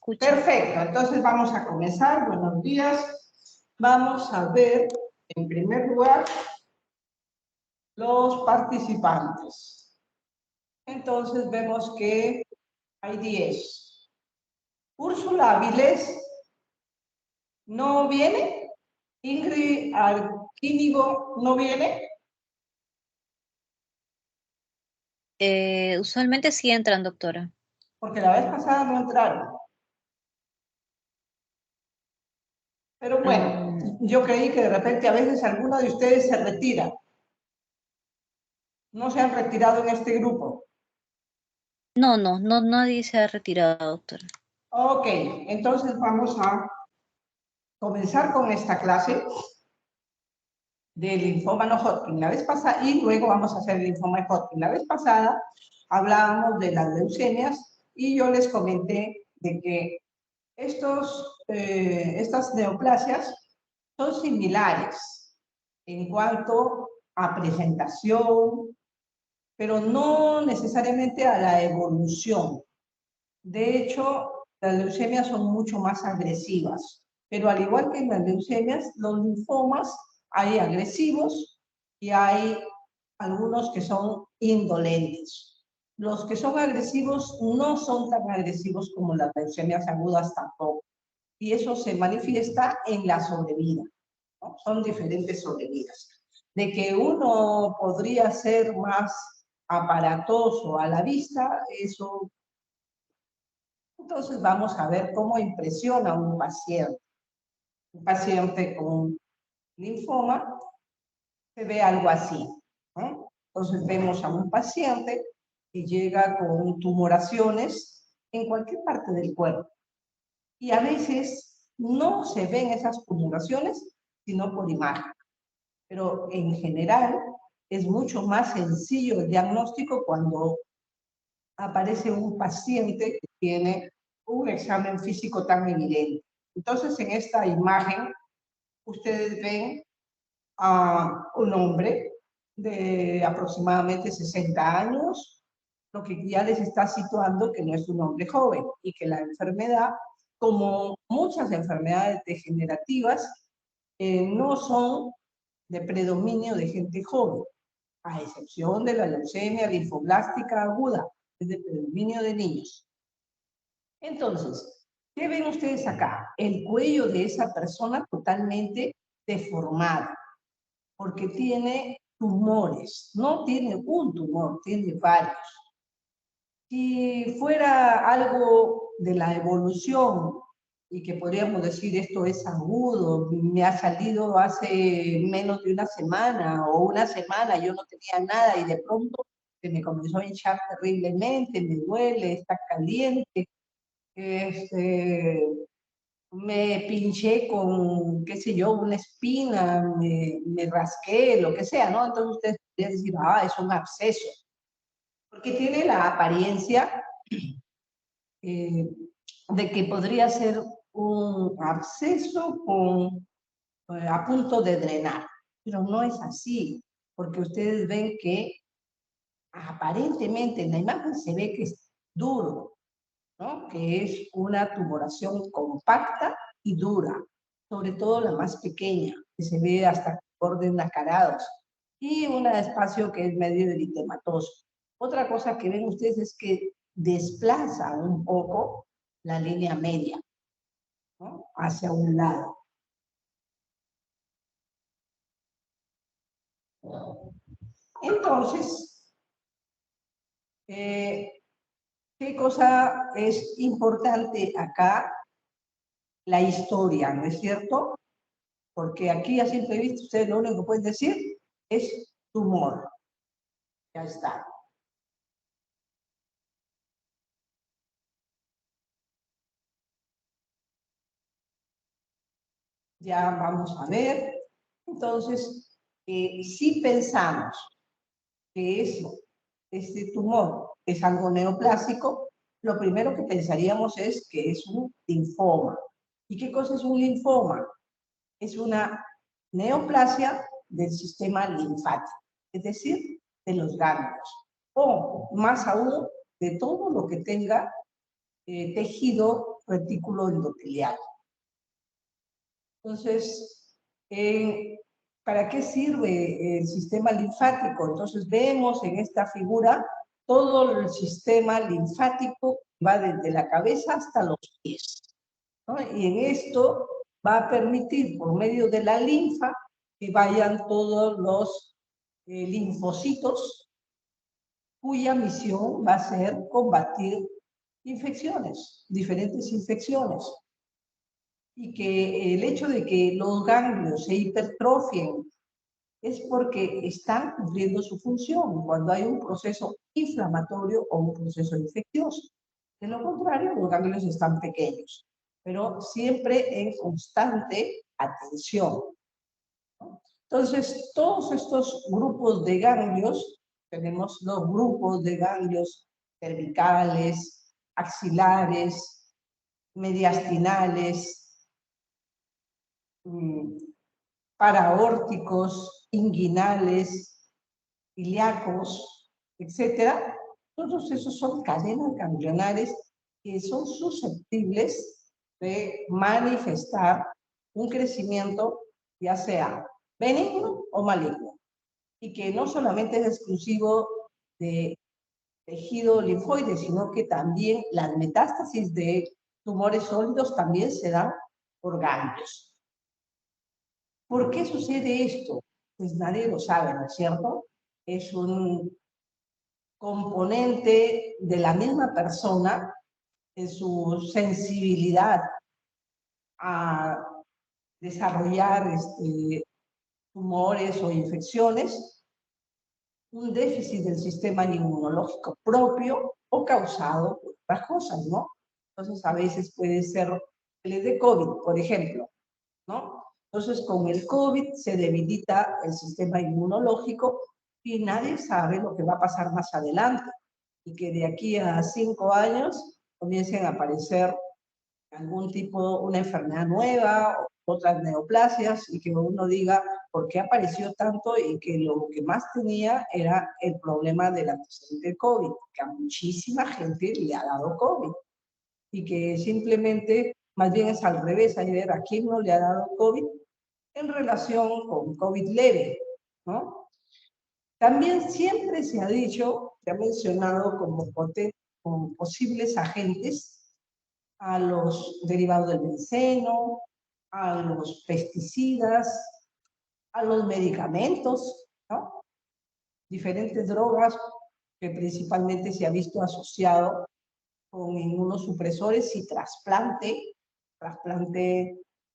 escucha. Perfecto, entonces vamos a comenzar. Buenos días. Vamos a ver, en primer lugar, los participantes. Entonces vemos que hay 10. Úrsula Avilés no viene. Ingrid Arquínigo no viene. Usualmente sí entran, doctora. Porque la vez pasada no entraron. Pero bueno, yo creí que de repente a veces alguno de ustedes se retira. No se han retirado en este grupo. No, nadie se ha retirado, doctora. Ok, entonces vamos a comenzar con esta clase del linfoma no Hodgkin. La vez pasada, y luego vamos a hacer el linfoma de Hodgkin. La vez pasada hablábamos de las leucemias y yo les comenté de que estas neoplasias son similares en cuanto a presentación, pero no necesariamente a la evolución. De hecho, las leucemias son mucho más agresivas, pero al igual que en las leucemias, los linfomas hay agresivos y hay algunos que son indolentes. Los que son agresivos no son tan agresivos como las leucemias agudas tampoco, y eso se manifiesta en la sobrevida, ¿no? Son diferentes sobrevidas. De que uno podría ser más aparatoso a la vista, eso. Entonces vamos a ver cómo impresiona a un paciente. Un paciente con linfoma se ve algo así, ¿no? Entonces vemos a un paciente que llega con tumoraciones en cualquier parte del cuerpo. Y a veces no se ven esas tumoraciones, sino por imagen. Pero en general es mucho más sencillo el diagnóstico cuando aparece un paciente que tiene un examen físico tan evidente. Entonces, en esta imagen, ustedes ven a un hombre de aproximadamente 60 años, lo que ya les está situando que no es un hombre joven y que la enfermedad, como muchas enfermedades degenerativas, no son de predominio de gente joven, a excepción de la leucemia linfoblástica aguda, es de predominio de niños. Entonces, ¿qué ven ustedes acá? El cuello de esa persona totalmente deformado, porque tiene tumores, no tiene un tumor, tiene varios. Si fuera algo de la evolución y que podríamos decir esto es agudo, me ha salido hace menos de una semana o una semana, yo no tenía nada y de pronto se me comenzó a hinchar terriblemente, me duele, está caliente, me pinché con, qué sé yo, una espina, me rasqué, lo que sea, ¿no? Entonces ustedes podrían decir, es un absceso, porque tiene la apariencia de que podría ser un absceso a punto de drenar, pero no es así, porque ustedes ven que aparentemente en la imagen se ve que es duro, ¿no? Que es una tumoración compacta y dura, sobre todo la más pequeña, que se ve hasta bordes nacarados, y un espacio que es medio eritematoso. Otra cosa que ven ustedes es que desplaza un poco la línea media, ¿no? Hacia un lado. Entonces, ¿qué cosa es importante acá? La historia, ¿no es cierto? Porque aquí a simple vista ustedes lo único que pueden decir es tumor. Ya está. Ya vamos a ver. Entonces, si pensamos que este tumor es algo neoplásico, lo primero que pensaríamos es que es un linfoma. ¿Y qué cosa es un linfoma? Es una neoplasia del sistema linfático, es decir, de los ganglios, o más aún, de todo lo que tenga tejido retículo endotelial. Entonces, ¿para qué sirve el sistema linfático? Entonces vemos en esta figura todo el sistema linfático va desde la cabeza hasta los pies, ¿no? Y en esto va a permitir, por medio de la linfa, que vayan todos los linfocitos, cuya misión va a ser combatir infecciones, diferentes infecciones. Y que el hecho de que los ganglios se hipertrofien es porque están cumpliendo su función cuando hay un proceso inflamatorio o un proceso infeccioso. De lo contrario, los ganglios están pequeños, pero siempre en constante atención. Entonces, todos estos grupos de ganglios, tenemos dos grupos de ganglios cervicales, axilares, mediastinales, paraórticos, inguinales, ilíacos, etcétera. Todos esos son cadenas ganglionares que son susceptibles de manifestar un crecimiento, ya sea benigno o maligno, y que no solamente es exclusivo de tejido linfoide, sino que también las metástasis de tumores sólidos también se dan por ganglios. ¿Por qué sucede esto? Pues nadie lo sabe, ¿no es cierto? Es un componente de la misma persona en su sensibilidad a desarrollar tumores o infecciones, un déficit del sistema inmunológico propio o causado por otras cosas, ¿no? Entonces, a veces puede ser el de COVID, por ejemplo, ¿no? Entonces, con el COVID se debilita el sistema inmunológico y nadie sabe lo que va a pasar más adelante. Y que de aquí a 5 años comiencen a aparecer algún tipo, una enfermedad nueva, otras neoplasias, y que uno diga por qué apareció tanto y que lo que más tenía era el problema del antecedente COVID, que a muchísima gente le ha dado COVID. Y que simplemente, más bien es al revés, hay que ver a quién no le ha dado COVID en relación con COVID leve, ¿no? También siempre se ha dicho, se ha mencionado como posibles agentes a los derivados del benceno, a los pesticidas, a los medicamentos, ¿no? Diferentes drogas que principalmente se ha visto asociado con inmunosupresores y trasplante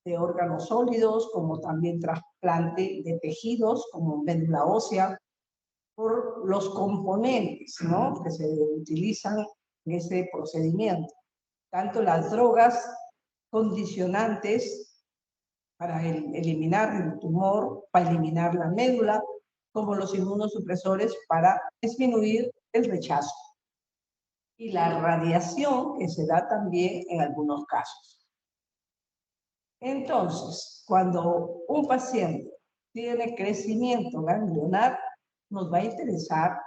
de órganos sólidos, como también trasplante de tejidos, como médula ósea, por los componentes, ¿no?, que se utilizan en ese procedimiento. Tanto las drogas condicionantes para eliminar el tumor, para eliminar la médula, como los inmunosupresores para disminuir el rechazo. Y la radiación, que se da también en algunos casos. Entonces, cuando un paciente tiene crecimiento ganglionar, nos va a interesar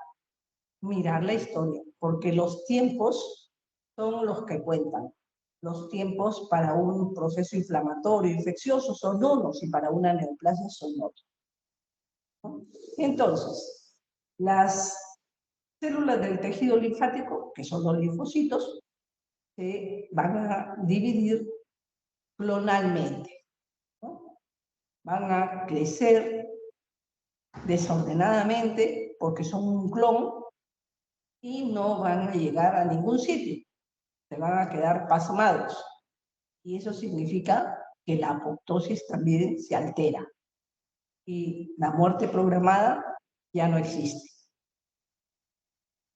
mirar la historia, porque los tiempos son los que cuentan. Los tiempos para un proceso inflamatorio, infeccioso, son unos, y para una neoplasia son otros. Entonces, las células del tejido linfático, que son los linfocitos, se van a dividir clonalmente, ¿no? Van a crecer desordenadamente porque son un clon y no van a llegar a ningún sitio. Se van a quedar pasmados. Y eso significa que la apoptosis también se altera. Y la muerte programada ya no existe.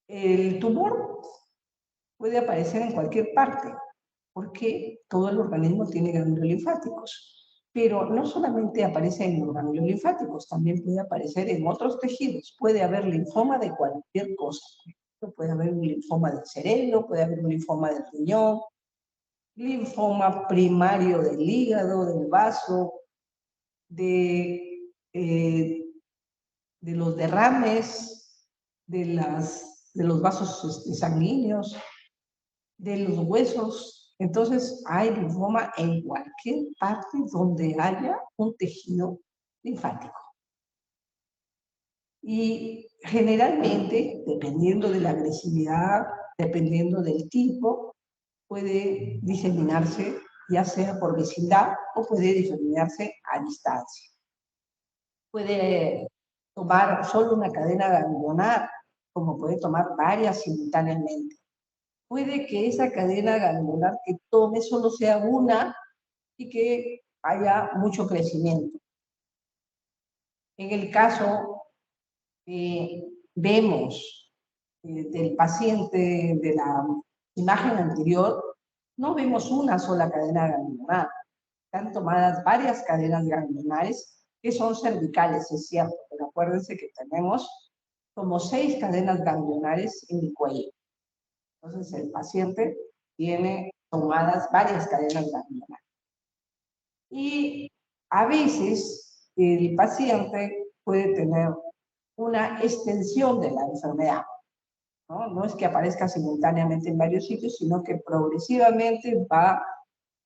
El tumor puede aparecer en cualquier parte, porque todo el organismo tiene ganglios linfáticos. Pero no solamente aparece en los ganglios linfáticos, también puede aparecer en otros tejidos. Puede haber linfoma de cualquier cosa. Puede haber un linfoma del cerebro, puede haber un linfoma del riñón, linfoma primario del hígado, del vaso, de los derrames, de los vasos sanguíneos. de los huesos. Entonces hay linfoma en cualquier parte donde haya un tejido linfático. Y generalmente, dependiendo de la agresividad, dependiendo del tipo, puede diseminarse ya sea por vecindad o puede diseminarse a distancia. Puede tomar solo una cadena ganglionar, como puede tomar varias simultáneamente. Puede que esa cadena ganglionar que tome solo sea una y que haya mucho crecimiento. En el caso que vemos del paciente de la imagen anterior, no vemos una sola cadena ganglionar. Están tomadas varias cadenas ganglionares que son cervicales, es cierto, pero acuérdense que tenemos como 6 cadenas ganglionares en el cuello. Entonces el paciente tiene tomadas varias cadenas ganglionares. Y a veces el paciente puede tener una extensión de la enfermedad. No es que aparezca simultáneamente en varios sitios, sino que progresivamente va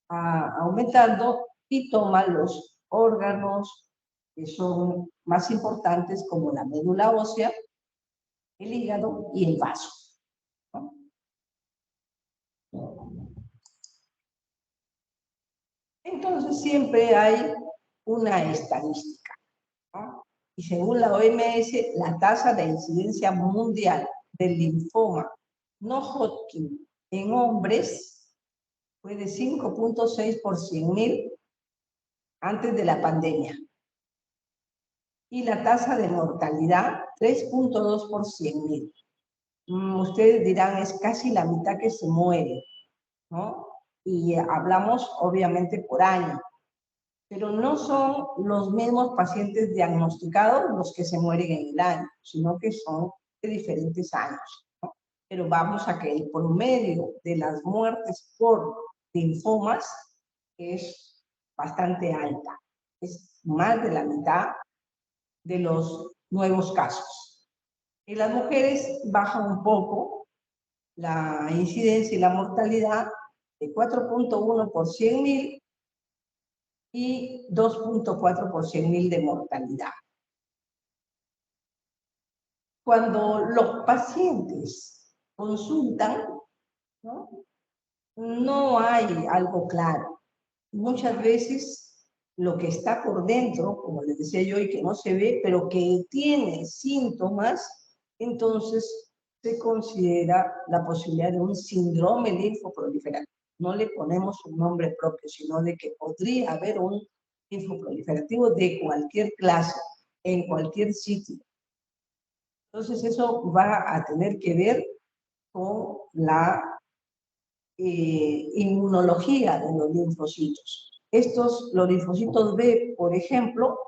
aumentando y toma los órganos que son más importantes como la médula ósea, el hígado y el vaso, ¿no? Entonces siempre hay una estadística, ¿no? Y según la OMS, la tasa de incidencia mundial del linfoma no Hodgkin en hombres fue de 5.6 por 100.000 antes de la pandemia. Y la tasa de mortalidad, 3.2 por 100.000. Ustedes dirán, es casi la mitad que se muere, ¿no? Y hablamos obviamente por año. Pero no son los mismos pacientes diagnosticados los que se mueren en el año, sino que son de diferentes años, ¿no? Pero vamos a que el promedio de las muertes por linfomas es bastante alta. Es más de la mitad de los nuevos casos. En las mujeres baja un poco la incidencia y la mortalidad de 4.1 por 100.000 y 2.4 por 100.000 de mortalidad. Cuando los pacientes consultan, no hay algo claro. Muchas veces lo que está por dentro, como les decía yo, y que no se ve, pero que tiene síntomas, entonces se considera la posibilidad de un síndrome linfoproliferativo. No le ponemos un nombre propio, sino de que podría haber un linfoproliferativo de cualquier clase, en cualquier sitio. Entonces eso va a tener que ver con la inmunología de los linfocitos. Los linfocitos B, por ejemplo,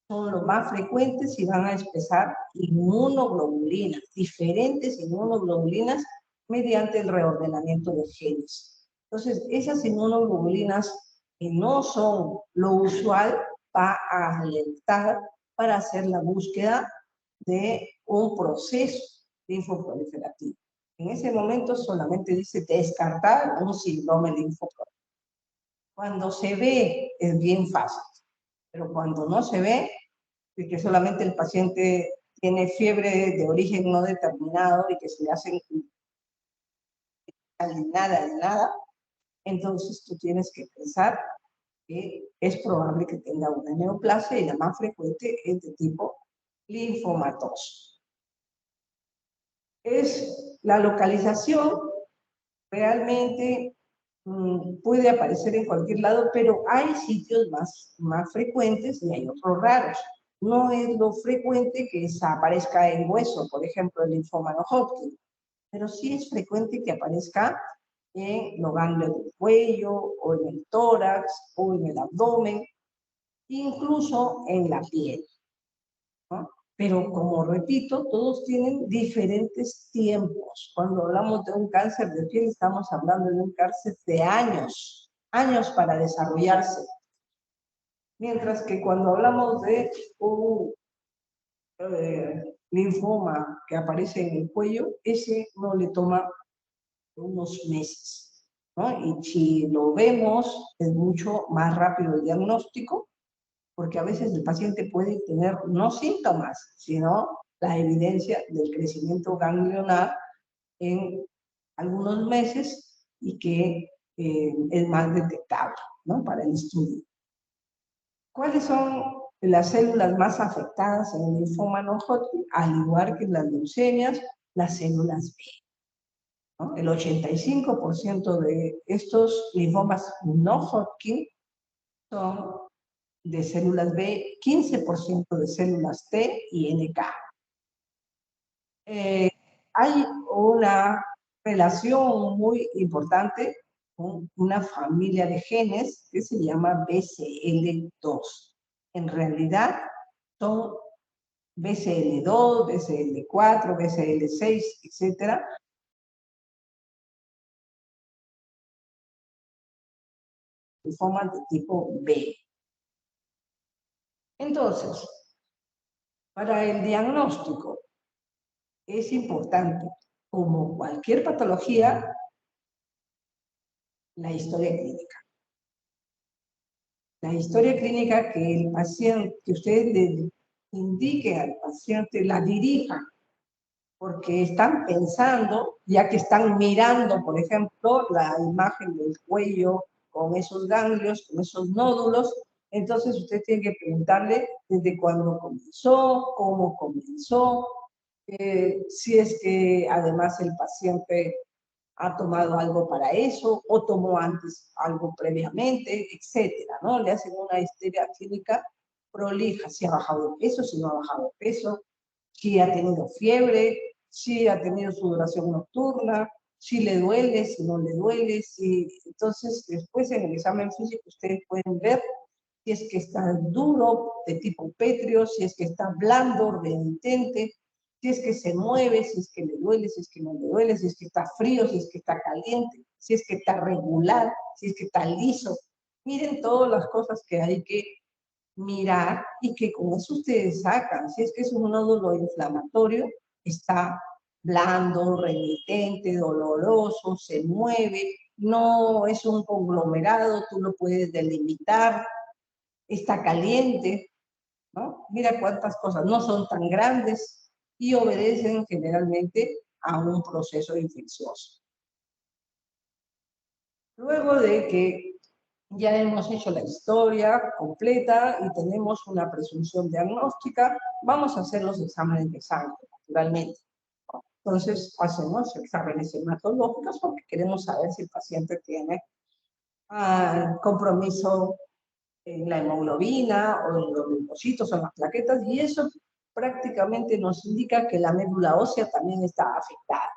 son los más frecuentes y van a expresar inmunoglobulinas, diferentes inmunoglobulinas mediante el reordenamiento de genes. Entonces, esas inmunoglobulinas que no son lo usual, va a alertar para hacer la búsqueda de un proceso linfoproliferativo. En ese momento solamente dice descartar un síndrome linfoproliferario. Cuando se ve es bien fácil, pero cuando no se ve, y que solamente el paciente tiene fiebre de origen no determinado y que se le hacen nada, entonces tú tienes que pensar que es probable que tenga una neoplasia y la más frecuente es de tipo linfomatoso. Es la localización, realmente puede aparecer en cualquier lado, pero hay sitios más frecuentes y hay otros raros. No es lo frecuente que aparezca en hueso, por ejemplo, el linfoma no Hodgkin, pero sí es frecuente que aparezca en los ganglios del cuello, o en el tórax, o en el abdomen, incluso en la piel, ¿no? Pero como repito, todos tienen diferentes tiempos. Cuando hablamos de un cáncer de piel, estamos hablando de un cáncer de años, años para desarrollarse. Mientras que cuando hablamos de un linfoma que aparece en el cuello, ese no le toma unos meses, ¿no? Y si lo vemos, es mucho más rápido el diagnóstico, porque a veces el paciente puede tener no síntomas, sino la evidencia del crecimiento ganglionar en algunos meses y que es más detectable, ¿no? Para el estudio. ¿Cuáles son las células más afectadas en el linfoma no Hodgkin? Al igual que en las leucemias, las células B, ¿no? El 85% de estos linfomas no Hodgkin son de células B, 15% de células T y NK. Hay una relación muy importante con una familia de genes que se llama BCL2. En realidad son BCL2, BCL4, BCL6, etcétera. Linfomas de tipo B. Entonces, para el diagnóstico es importante, como cualquier patología, la historia clínica. La historia clínica que el paciente, que ustedes le indiquen al paciente, la dirijan, porque están pensando, ya que están mirando, por ejemplo, la imagen del cuello con esos ganglios, con esos nódulos, entonces usted tiene que preguntarle desde cuándo comenzó, cómo comenzó, si es que además el paciente ha tomado algo para eso o tomó antes algo previamente, etcétera, ¿no? Le hacen una historia clínica prolija, si ha bajado de peso, si no ha bajado de peso, si ha tenido fiebre, si ha tenido sudoración nocturna, si le duele, si no le duele, si... Entonces, después en el examen físico ustedes pueden ver si es que está duro, de tipo pétreo, si es que está blando, renitente, si es que se mueve, si es que le duele, si es que no le duele, si es que está frío, si es que está caliente, si es que está regular, si es que está liso. Miren todas las cosas que hay que mirar y que con eso ustedes sacan. Si es que es un nódulo inflamatorio, está blando, remitente, doloroso, se mueve, no es un conglomerado, tú lo puedes delimitar, está caliente, ¿no? Mira cuántas cosas, no son tan grandes y obedecen generalmente a un proceso infeccioso. Luego de que ya hemos hecho la historia completa y tenemos una presunción diagnóstica, vamos a hacer los exámenes de sangre, naturalmente. Entonces, hacemos exámenes hematológicos porque queremos saber si el paciente tiene compromiso en la hemoglobina o en los linfocitos o en las plaquetas, y eso prácticamente nos indica que la médula ósea también está afectada.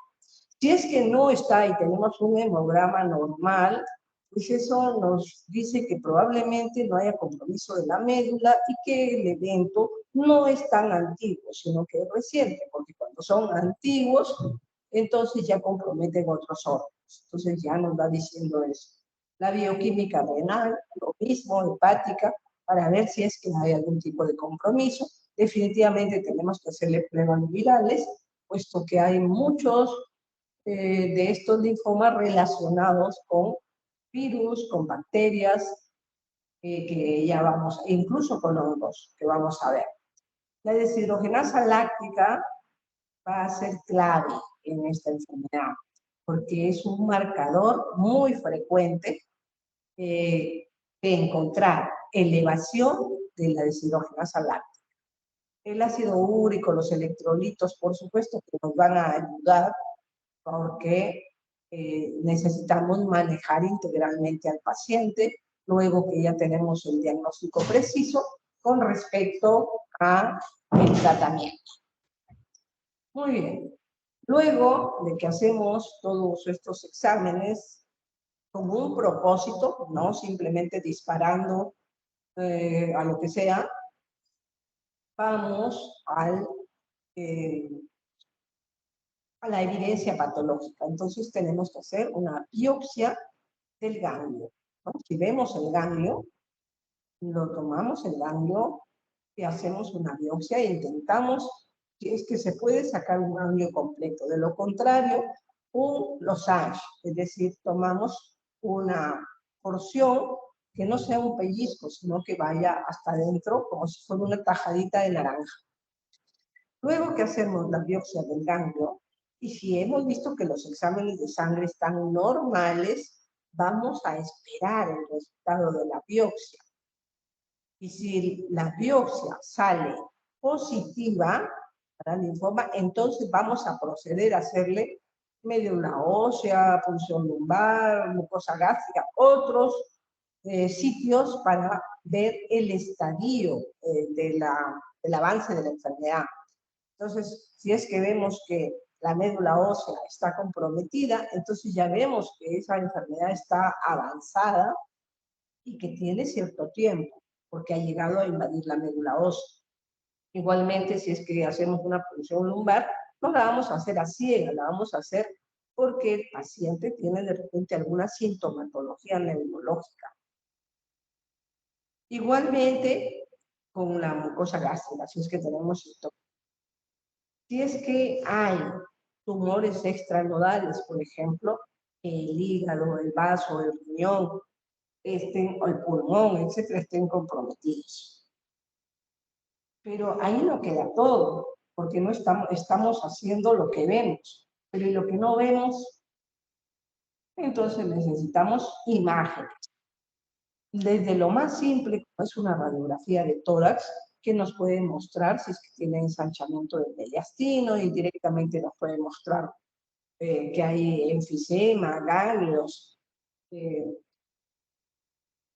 Si es que no está y tenemos un hemograma normal, pues eso nos dice que probablemente no haya compromiso de la médula y que el evento no es tan antiguo, sino que es reciente, porque cuando son antiguos, entonces ya comprometen otros órganos. Entonces ya nos va diciendo eso. La bioquímica renal, lo mismo, hepática, para ver si es que hay algún tipo de compromiso. Definitivamente tenemos que hacerle pruebas virales, puesto que hay muchos de estos linfomas relacionados con virus, con bacterias, que ya vamos, e incluso con hongos, que vamos a ver. La deshidrogenasa láctica va a ser clave en esta enfermedad, porque es un marcador muy frecuente de encontrar elevación de la deshidrogenasa láctica. El ácido úrico, los electrolitos, por supuesto, que nos van a ayudar porque necesitamos manejar integralmente al paciente luego que ya tenemos el diagnóstico preciso con respecto a el tratamiento. Muy bien. Luego de que hacemos todos estos exámenes con un propósito, no simplemente disparando a lo que sea, vamos a la evidencia patológica. Entonces tenemos que hacer una biopsia del ganglio, ¿no? Si vemos el ganglio, lo tomamos el ganglio y hacemos una biopsia e intentamos, si es que se puede, sacar un ganglio completo. De lo contrario, un losange, es decir, tomamos una porción que no sea un pellizco, sino que vaya hasta adentro como si fuera una tajadita de naranja. Luego que hacemos la biopsia del ganglio, y si hemos visto que los exámenes de sangre están normales, vamos a esperar el resultado de la biopsia. Y si la biopsia sale positiva para linfoma, entonces vamos a proceder a hacerle médula ósea, punción lumbar, mucosa gástrica, otros sitios para ver el estadio del avance de la enfermedad. Entonces, si es que vemos que la médula ósea está comprometida, entonces ya vemos que esa enfermedad está avanzada y que tiene cierto tiempo, porque ha llegado a invadir la médula ósea. Igualmente, si es que hacemos una punción lumbar, no la vamos a hacer a ciegas, la vamos a hacer porque el paciente tiene de repente alguna sintomatología neurológica. Igualmente, con la mucosa gástrica, si es que tenemos síntomas. Si es que hay tumores extranodales, por ejemplo, el hígado, el vaso, el riñón, o el pulmón, etcétera, estén comprometidos. Pero ahí no queda todo, porque no estamos haciendo lo que vemos, pero lo que no vemos, entonces necesitamos imágenes. Desde lo más simple, como es una radiografía de tórax, que nos puede mostrar si es que tiene ensanchamiento del mediastino y directamente nos puede mostrar que hay enfisema, ganglios.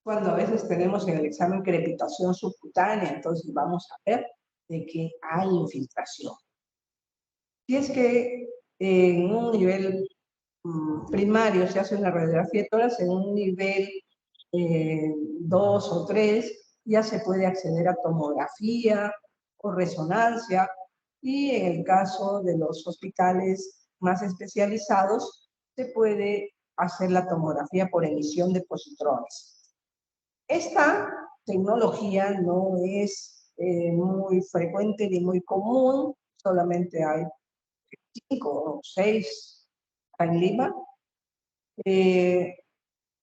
Cuando a veces tenemos en el examen crepitación subcutánea, entonces vamos a ver de que hay infiltración. Si es que en un nivel primario se hace una radiografía de tórax, en un nivel 2 o 3 ya se puede acceder a tomografía o resonancia, y en el caso de los hospitales más especializados se puede hacer la tomografía por emisión de positrones. Esta tecnología no es muy frecuente ni muy común, solamente hay 5 o 6 en Lima.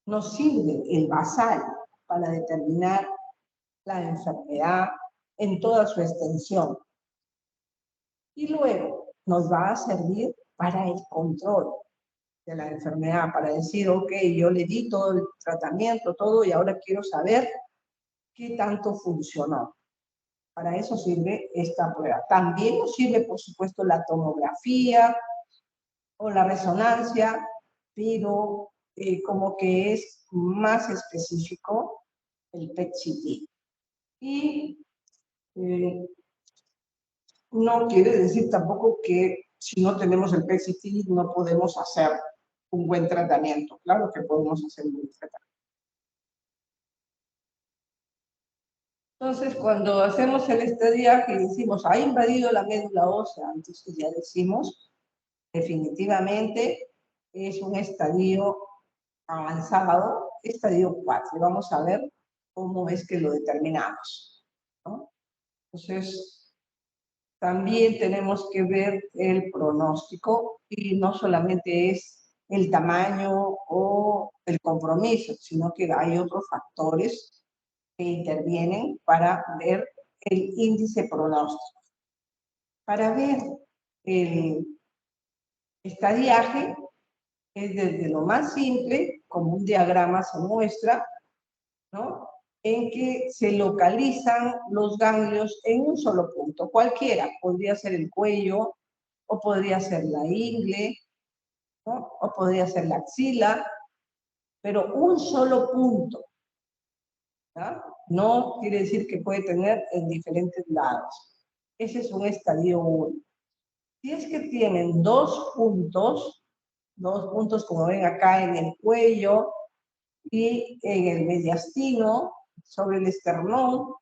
Nos sirve el basal para determinar la enfermedad en toda su extensión. Y luego nos va a servir para el control de la enfermedad, para decir, ok, yo le di todo el tratamiento, todo, y ahora quiero saber qué tanto funcionó. Para eso sirve esta prueba. También nos sirve, por supuesto, la tomografía o la resonancia, pero como que es más específico el PET-CT. Y no quiere decir tampoco que si no tenemos el PET-CT no podemos hacer un buen tratamiento. Claro que podemos hacer un buen tratamiento. Entonces, cuando hacemos el estadiaje y decimos, ha invadido la médula ósea, entonces ya decimos, definitivamente es un estadio avanzado, estadio 4. Vamos a ver cómo es que lo determinamos, ¿no? Entonces, también tenemos que ver el pronóstico, y no solamente es el tamaño o el compromiso, sino que hay otros factores que intervienen para ver el índice pronóstico. Para ver el estadiaje es desde lo más simple, como un diagrama se muestra, ¿no? En que se localizan los ganglios en un solo punto, cualquiera, podría ser el cuello, o podría ser la ingle, ¿no? O podría ser la axila, pero un solo punto, ¿no? No quiere decir que puede tener en diferentes lados. Ese es un estadio 1. Si es que tienen dos puntos como ven acá en el cuello y en el mediastino, sobre el esternón,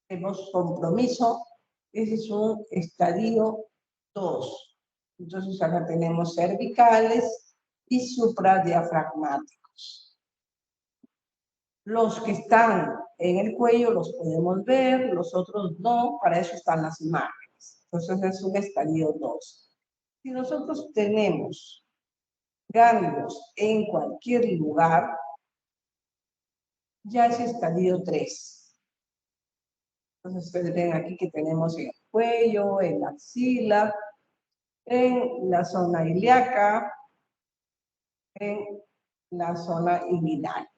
tenemos compromiso, ese es un estadio 2. Entonces acá tenemos cervicales y supradiafragmáticos. Los que están en el cuello los podemos ver, los otros no, para eso están las imágenes. Entonces es un estadio 2. Si nosotros tenemos ganglios en cualquier lugar, ya es estadio 3. Entonces ustedes ven aquí que tenemos en el cuello, en la axila, en la zona ilíaca, en la zona inguinal.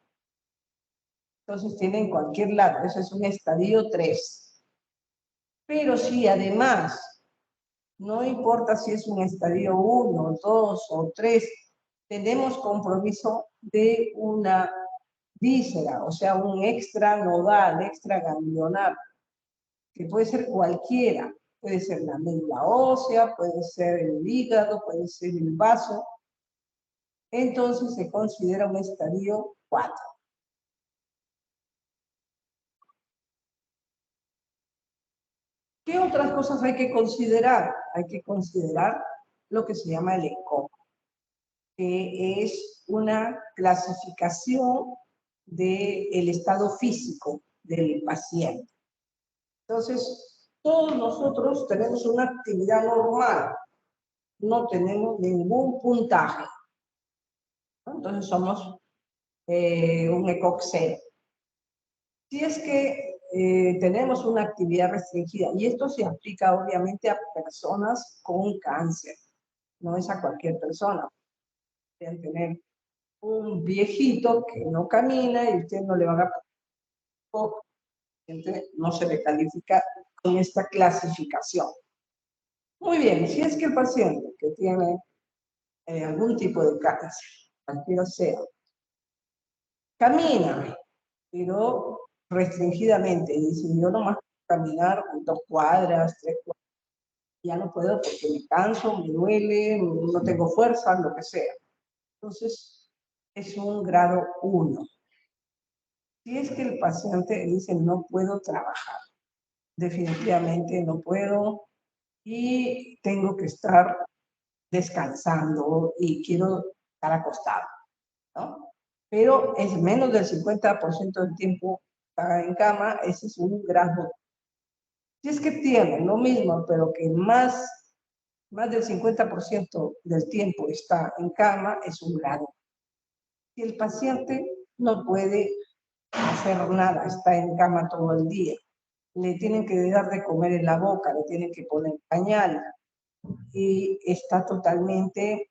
Entonces tienen cualquier lado, eso es un estadio 3. Pero si además, no importa si es un estadio 1, 2 o 3, tenemos compromiso de una víscera, o sea, un extranodal, extraganglionar, que puede ser cualquiera, puede ser la médula ósea, puede ser el hígado, puede ser el vaso, entonces se considera un estadio 4. ¿Qué otras cosas hay que considerar? Hay que considerar lo que se llama el ECOG, que es una clasificación del estado físico del paciente. Entonces, todos nosotros tenemos una actividad normal, no tenemos ningún puntaje, ¿no? Entonces somos un ECOG 0. Si es que tenemos una actividad restringida, y esto se aplica obviamente a personas con cáncer, no es a cualquier persona. Pueden tener un viejito que no camina y usted no le va a dar, no se le califica con esta clasificación. Muy bien, si es que el paciente que tiene algún tipo de cáncer, cualquiera sea, camina, pero restringidamente, dice, yo nomás caminar 2 cuadras, 3 cuadras, ya no puedo porque me canso, me duele, no tengo fuerza, lo que sea. Entonces, es un grado 1. Si es que el paciente dice, no puedo trabajar, definitivamente no puedo y tengo que estar descansando y quiero estar acostado, ¿no? Pero es menos del 50% del tiempo está en cama, ese es un grado. Si es que tiene lo mismo, pero que más del 50% del tiempo está en cama, es un grado. Si el paciente no puede hacer nada, está en cama todo el día, le tienen que dar de comer en la boca, le tienen que poner pañal y está totalmente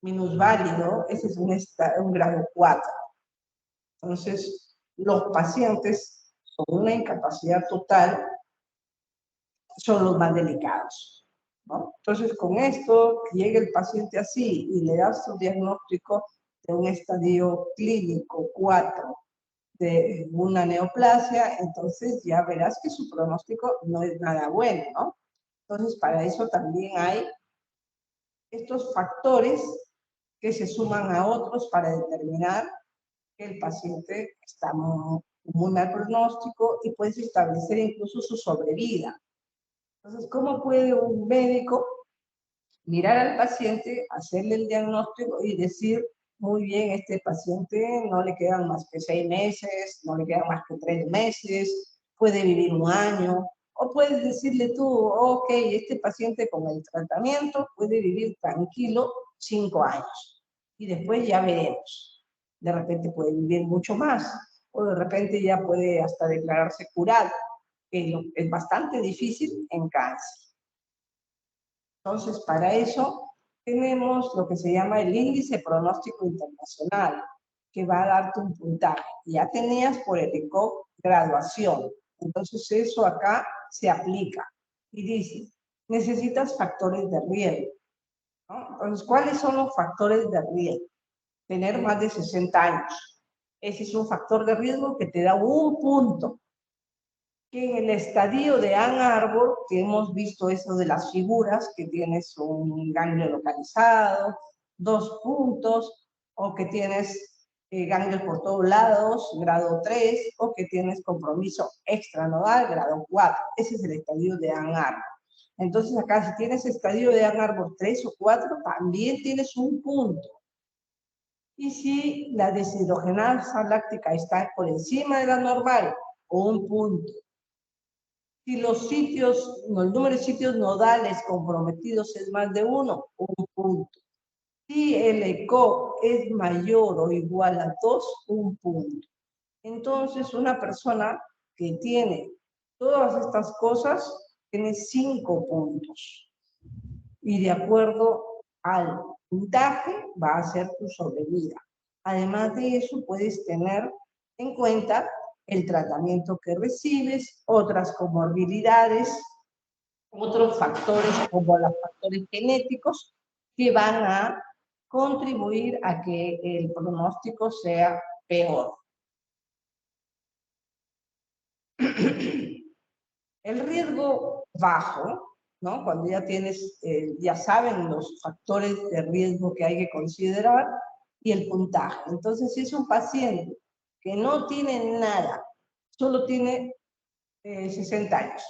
minusválido, ese es un grado 4. Entonces, los pacientes con una incapacidad total son los más delicados, ¿no? Entonces, con esto, llega el paciente así y le das su diagnóstico de un estadio clínico 4 de una neoplasia, entonces ya verás que su pronóstico no es nada bueno, ¿no? Entonces, para eso también hay estos factores que se suman a otros para determinar que el paciente está muy mal pronóstico y puedes establecer incluso su sobrevida. Entonces, ¿cómo puede un médico mirar al paciente, hacerle el diagnóstico y decir, muy bien, este paciente no le quedan más que 6 meses, no le quedan más que 3 meses, puede vivir 1 año, o puedes decirle tú, ok, este paciente con el tratamiento puede vivir tranquilo 5 años y después ya veremos. De repente puede vivir mucho más o de repente ya puede hasta declararse curado, que es bastante difícil en cáncer. Entonces, para eso tenemos lo que se llama el índice pronóstico internacional, que va a darte un puntaje. Ya tenías por el ECOG graduación. Entonces, eso acá se aplica. Y dice, necesitas factores de riesgo, ¿no? Entonces, ¿cuáles son los factores de riesgo? Tener más de 60 años. Ese es un factor de riesgo que te da un punto. Que en el estadio de Ann Arbor, que hemos visto eso de las figuras, que tienes un ganglio localizado, 2 puntos, o que tienes ganglios por todos lados, grado 3, o que tienes compromiso extranodal, grado 4. Ese es el estadio de Ann Arbor. Entonces acá, si tienes estadio de Ann Arbor 3 o 4, también tienes un punto. Y si la deshidrogenasa láctica está por encima de la normal, un punto. Si los sitios, el número de sitios nodales comprometidos es más de 1, un punto. Si el ECOG es mayor o igual a 2, un punto. Entonces, una persona que tiene todas estas cosas tiene 5 puntos. Y de acuerdo al puntaje va a ser tu sobrevida. Además de eso, puedes tener en cuenta el tratamiento que recibes, otras comorbilidades, otros factores como los factores genéticos que van a contribuir a que el pronóstico sea peor. El riesgo bajo, ¿no? Cuando ya tienes, ya saben los factores de riesgo que hay que considerar y el puntaje. Entonces, si es un paciente que no tiene nada, solo tiene 60 años,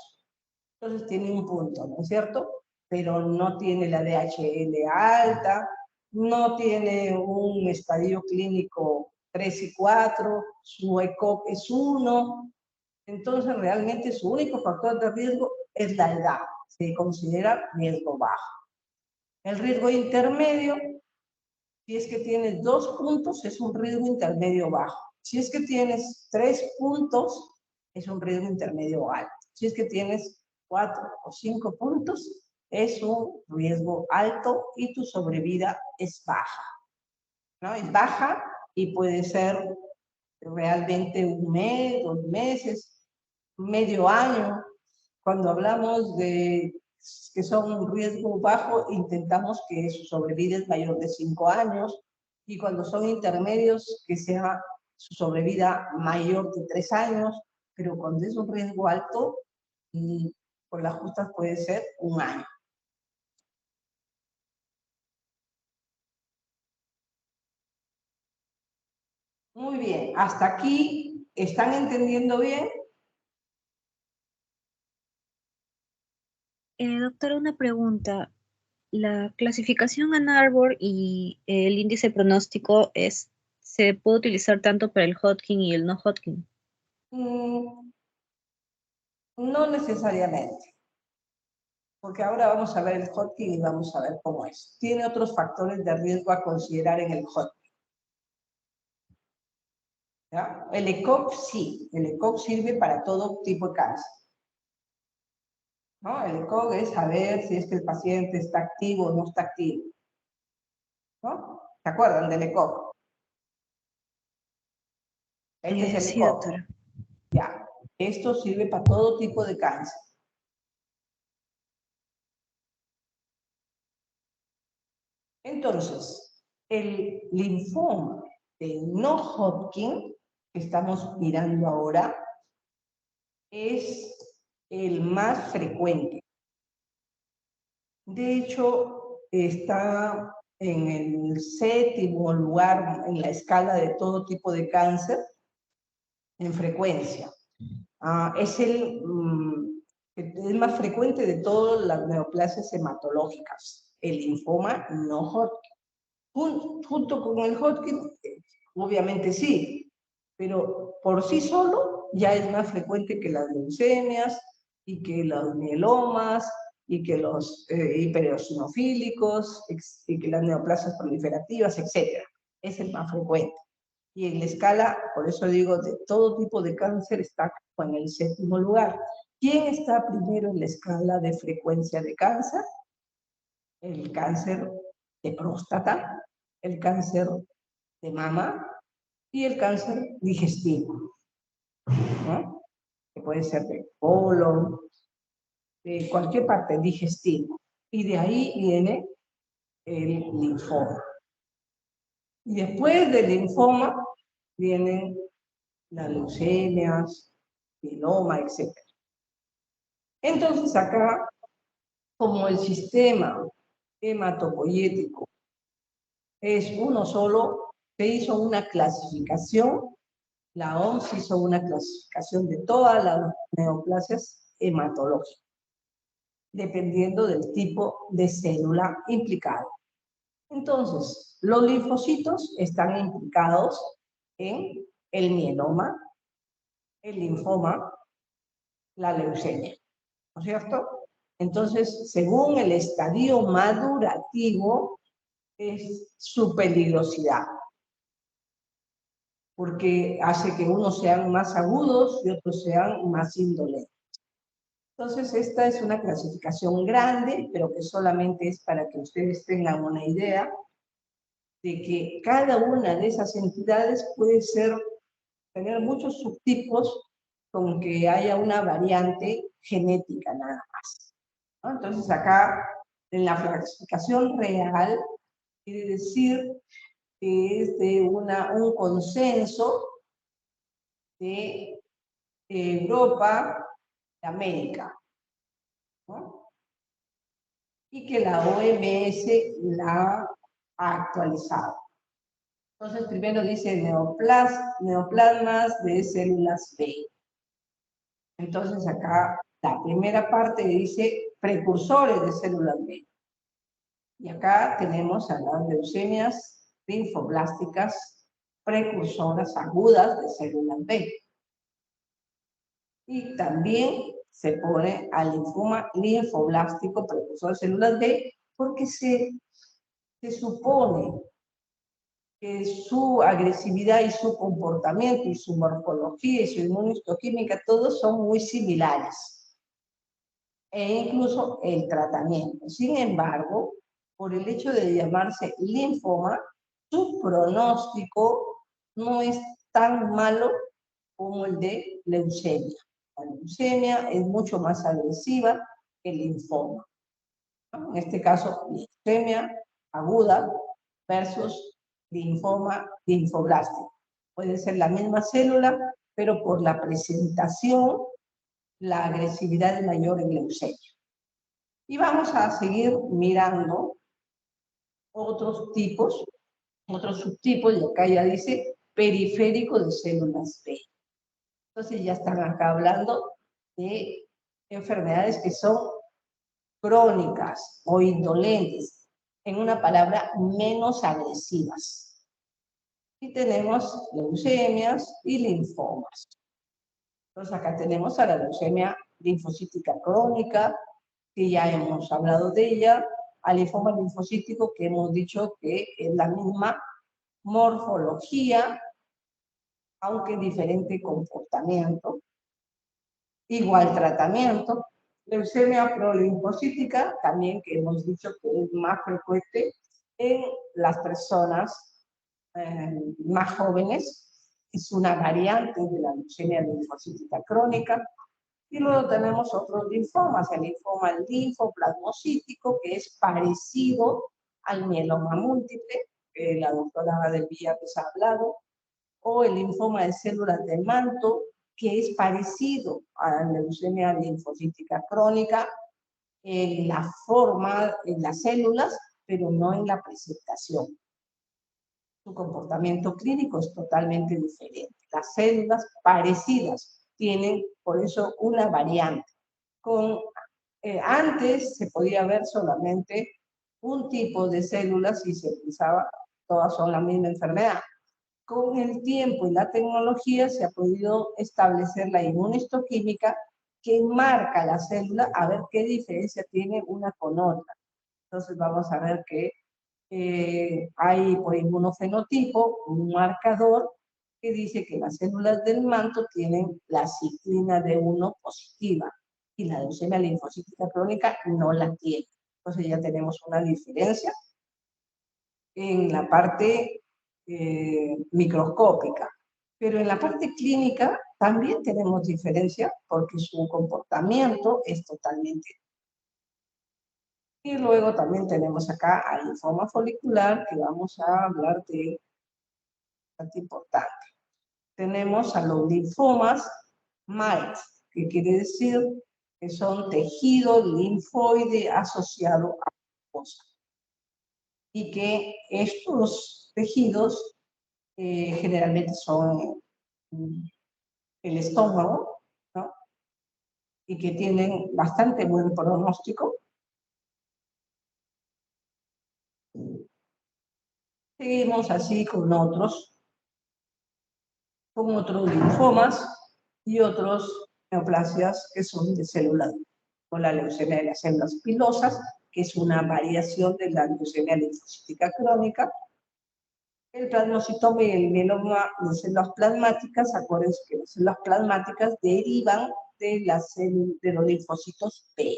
entonces tiene un punto, ¿no es cierto? Pero no tiene la DHL alta, no tiene un estadio clínico 3 y 4, su ECOG es 1, entonces realmente su único factor de riesgo es la edad, se considera riesgo bajo. El riesgo intermedio, si es que tienes 2 puntos, es un riesgo intermedio bajo. Si es que tienes 3 puntos, es un riesgo intermedio alto. Si es que tienes 4 o 5 puntos, es un riesgo alto y tu sobrevida es baja, ¿no? Es baja y puede ser realmente un mes, 2 meses, medio año. Cuando hablamos de que son un riesgo bajo, intentamos que su sobrevida es mayor de 5 años, y cuando son intermedios, que sea su sobrevida mayor de 3 años, pero cuando es un riesgo alto, y por las justas puede ser un año. Muy bien, hasta aquí, ¿están entendiendo bien? Doctora, una pregunta. La clasificación Ann Arbor y el índice pronóstico se puede utilizar tanto para el Hodgkin y el no Hodgkin. Mm, no necesariamente, porque ahora vamos a ver el Hodgkin y vamos a ver cómo es. Tiene otros factores de riesgo a considerar en el Hodgkin, ¿ya? El ECOG sí, el ECOG sirve para todo tipo de cáncer, ¿no? El ECOG es saber si es que el paciente está activo o no está activo, ¿no? ¿Se acuerdan del ECOG? Este es el Sí, ECOG, doctora. ya. Esto sirve para todo tipo de cáncer. Entonces, el linfoma de no Hodgkin, que estamos mirando ahora, es el más frecuente. De hecho, está en el 7º lugar en la escala de todo tipo de cáncer en frecuencia. Es más frecuente de todas las neoplasias hematológicas, el linfoma no Hodgkin. Junto con el Hodgkin, obviamente sí, pero por sí solo ya es más frecuente que las leucemias y que los mielomas y que los hipereosinofílicos y que las neoplasias proliferativas, etc. Es el más frecuente. Y en la escala, por eso digo, de todo tipo de cáncer está en el 7º lugar. ¿Quién está primero en la escala de frecuencia de cáncer? El cáncer de próstata, el cáncer de mama y el cáncer digestivo, ¿no? Que puede ser de colon, de cualquier parte digestivo. Y de ahí viene el linfoma. Y después del linfoma vienen las leucemias, mieloma, etc. Entonces acá, como el sistema hematopoyético es uno solo, se hizo una clasificación, la OMS hizo una clasificación de todas las neoplasias hematológicas, dependiendo del tipo de célula implicada. Entonces, los linfocitos están implicados en el mieloma, el linfoma, la leucemia, ¿no es cierto? Entonces, según el estadio madurativo, es su peligrosidad, porque hace que unos sean más agudos y otros sean más indolentes. Entonces, esta es una clasificación grande, pero que solamente es para que ustedes tengan una idea de que cada una de esas entidades puede tener muchos subtipos con que haya una variante genética nada más, ¿no? Entonces, acá, en la clasificación real, quiere decir que es de un consenso de Europa, de América, ¿no? Y que la OMS la ha actualizado. Entonces, primero dice neoplasmas de células B. Entonces, acá la primera parte dice precursores de células B. Y acá tenemos a las leucemias linfoblásticas precursoras agudas de células B. Y también se pone al linfoma linfoblástico precursor de células B porque se supone que su agresividad y su comportamiento y su morfología y su inmunohistoquímica, todos son muy similares. E incluso el tratamiento. Sin embargo, por el hecho de llamarse linfoma, su pronóstico no es tan malo como el de leucemia. La leucemia es mucho más agresiva que el linfoma, ¿no? En este caso, leucemia aguda versus linfoma linfoblástico. Puede ser la misma célula, pero por la presentación, la agresividad es mayor en leucemia. Y vamos a seguir mirando otros tipos, otros subtipos, y acá ya dice periférico de células B. Entonces ya están acá hablando de enfermedades que son crónicas o indolentes, en una palabra, menos agresivas. Y tenemos leucemias y linfomas. Entonces acá tenemos a la leucemia linfocítica crónica, que ya hemos hablado de ella, al linfoma linfocítico, que hemos dicho que es la misma morfología, aunque diferente comportamiento, igual tratamiento. Leucemia prolinfocítica, también que hemos dicho que es más frecuente en las personas más jóvenes, es una variante de la leucemia linfocítica crónica. Y luego tenemos otros linfomas, el linfoma linfoplasmocítico, que es parecido al mieloma múltiple, que la doctora Del Villar les ha hablado, o el linfoma de células de manto, que es parecido a la leucemia linfocítica crónica en la forma, en las células, pero no en la presentación. Su comportamiento clínico es totalmente diferente. Las células parecidas tienen, por eso, una variante. Antes se podía ver solamente un tipo de células y se pensaba todas son la misma enfermedad. Con el tiempo y la tecnología se ha podido establecer la inmunohistoquímica que marca la célula a ver qué diferencia tiene una con otra. Entonces vamos a ver que hay por inmunofenotipo un marcador que dice que las células del manto tienen la ciclina D1 positiva y la leucemia linfocítica crónica no la tiene. Entonces ya tenemos una diferencia en la parte microscópica. Pero en la parte clínica también tenemos diferencia porque su comportamiento es totalmente. Y luego también tenemos acá al linfoma folicular, que vamos a hablar de bastante importante. Tenemos a los linfomas MAIT, que quiere decir que son tejido linfoide asociado a mucosa. Y que estos tejidos generalmente son el estómago, ¿no? Y que tienen bastante buen pronóstico. Seguimos así con otros linfomas y otros neoplasias que son de células, con la leucemia de las células pilosas, que es una variación de la leucemia linfocítica crónica. El plasmocitoma y el mieloma de células plasmáticas, acuérdense que las células plasmáticas derivan de los linfocitos B.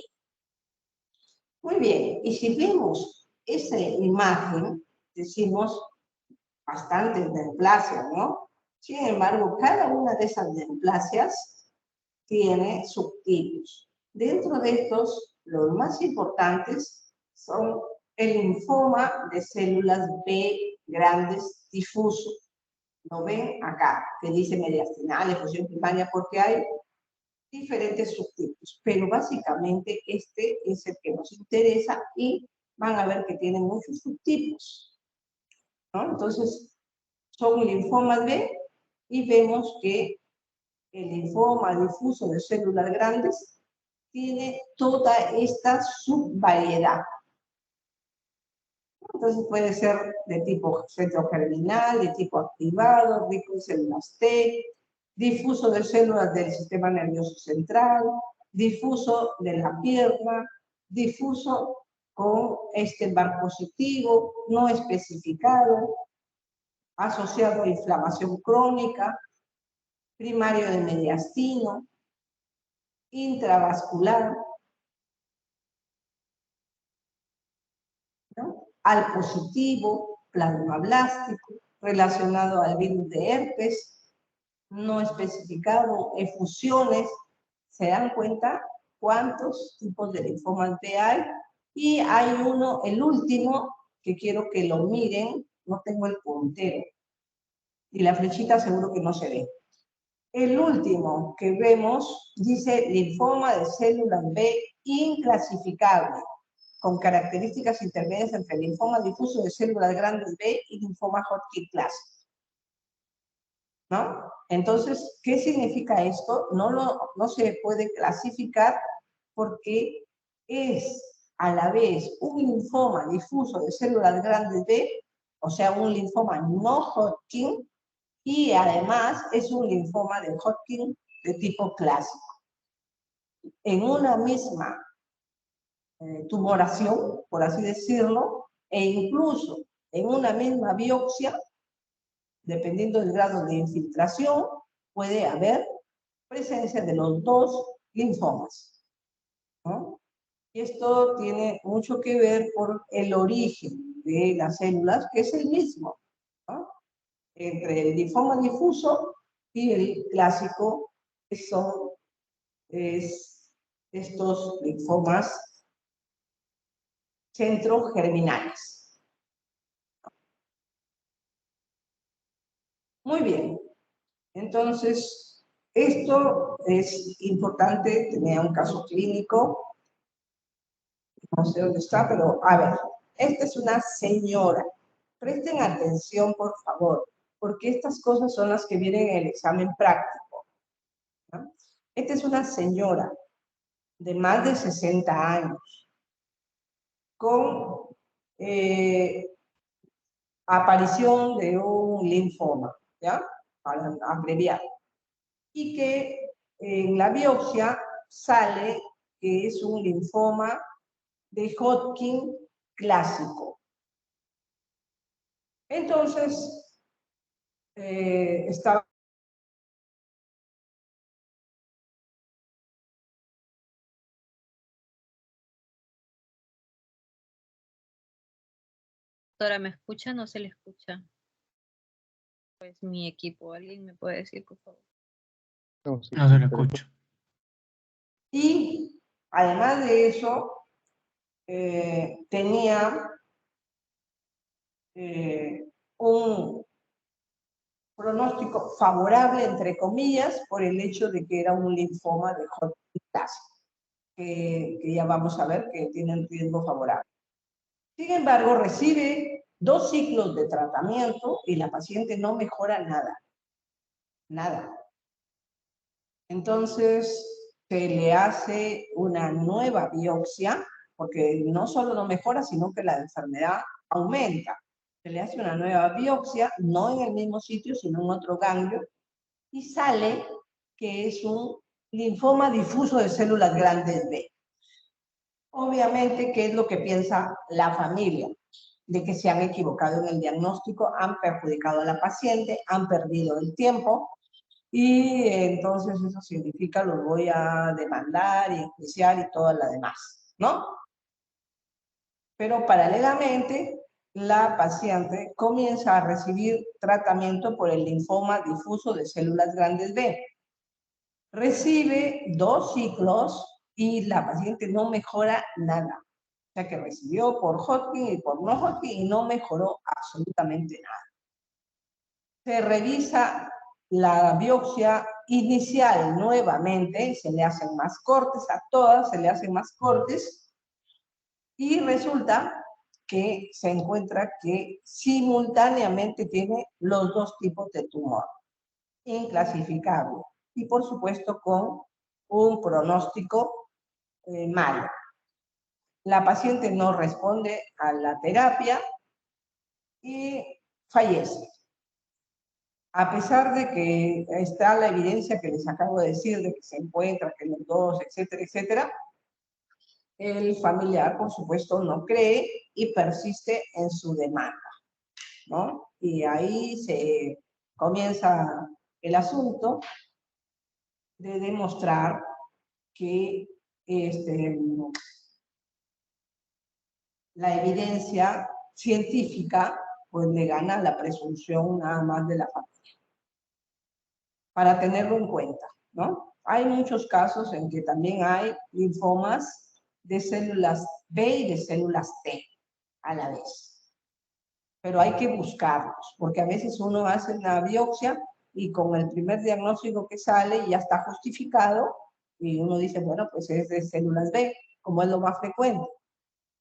Muy bien, y si vemos esa imagen, decimos bastantes neoplasias, ¿no? Sin embargo, cada una de esas neoplasias tiene subtipos. Dentro de estos, los más importantes son el linfoma de células B grandes difuso. Lo ven acá, que dice mediastinal, fusión primaria, porque hay diferentes subtipos, pero básicamente este es el que nos interesa y van a ver que tiene muchos subtipos, ¿no? Entonces, son linfomas B y vemos que el linfoma difuso de células grandes tiene toda esta subvariedad. Entonces puede ser de tipo centrogerminal, de tipo activado, rico en células T, difuso de células del sistema nervioso central, difuso de la pierna, difuso con bar positivo, no especificado, asociado a inflamación crónica, primario de mediastino, intravascular, ¿no? Al positivo, plasmablástico, relacionado al virus de herpes, no especificado, efusiones. ¿Se dan cuenta cuántos tipos de linfomas B hay? Y hay uno, el último, que quiero que lo miren, no tengo el puntero, y la flechita seguro que no se ve. El último que vemos dice linfoma de células B inclasificable, con características intermedias entre linfoma difuso de células grandes B y linfoma Hodgkin clásico, ¿no? Entonces, ¿qué significa esto? No se puede clasificar porque es a la vez un linfoma difuso de células grandes B, o sea, un linfoma no Hodgkin, y además es un linfoma de Hodgkin de tipo clásico. En una misma tumoración, por así decirlo, e incluso en una misma biopsia, dependiendo del grado de infiltración, puede haber presencia de los dos linfomas, ¿no? Y esto tiene mucho que ver por el origen de las células, que es el mismo, ¿no? Entre el linfoma difuso y el clásico, que son estos linfomas centrogerminales. Muy bien, entonces esto es importante, tenía un caso clínico, no sé dónde está, pero a ver, esta es una señora. Presten atención, por favor, porque estas cosas son las que vienen en el examen práctico, ¿no? Esta es una señora de más de 60 años, con aparición de un linfoma, ¿ya? Para abreviar. Y que en la biopsia sale que es un linfoma de Hodgkin clásico. Entonces, está... Doctora, ¿me escucha? ¿No se le escucha? Pues mi equipo, ¿alguien me puede decir, por favor? No, sí, No se le escucha. Y además de eso, tenía un pronóstico favorable, entre comillas, por el hecho de que era un linfoma de Hodgkin clásico, que ya vamos a ver que tiene un riesgo favorable. Sin embargo, recibe 2 ciclos de tratamiento y la paciente no mejora nada. Nada. Entonces, se le hace una nueva biopsia, porque no solo no mejora, sino que la enfermedad aumenta. Se le hace una nueva biopsia, no en el mismo sitio, sino en otro ganglio, y sale que es un linfoma difuso de células grandes B. Obviamente, ¿qué es lo que piensa la familia? De que se han equivocado en el diagnóstico, han perjudicado a la paciente, han perdido el tiempo, y entonces eso significa los voy a demandar y enjuiciar y todo lo demás, ¿no? Pero paralelamente, la paciente comienza a recibir tratamiento por el linfoma difuso de células grandes B. Recibe 2 ciclos y la paciente no mejora nada. O sea que recibió por Hodgkin y por no Hodgkin y no mejoró absolutamente nada. Se revisa la biopsia inicial nuevamente, se le hacen más cortes, a todas se le hacen más cortes, y resulta que se encuentra que simultáneamente tiene los dos tipos de tumor, inclasificable, y por supuesto con un pronóstico malo. La paciente no responde a la terapia y fallece. A pesar de que está la evidencia que les acabo de decir, de que se encuentra, que los dos, etcétera, etcétera, el familiar, por supuesto, no cree y persiste en su demanda, ¿no? Y ahí se comienza el asunto de demostrar que la evidencia científica pues le gana la presunción nada más de la familia. Para tenerlo en cuenta, ¿no? Hay muchos casos en que también hay linfomas de células B y de células T a la vez. Pero hay que buscarlos, porque a veces uno hace una biopsia y con el primer diagnóstico que sale ya está justificado y uno dice, bueno, pues es de células B, como es lo más frecuente.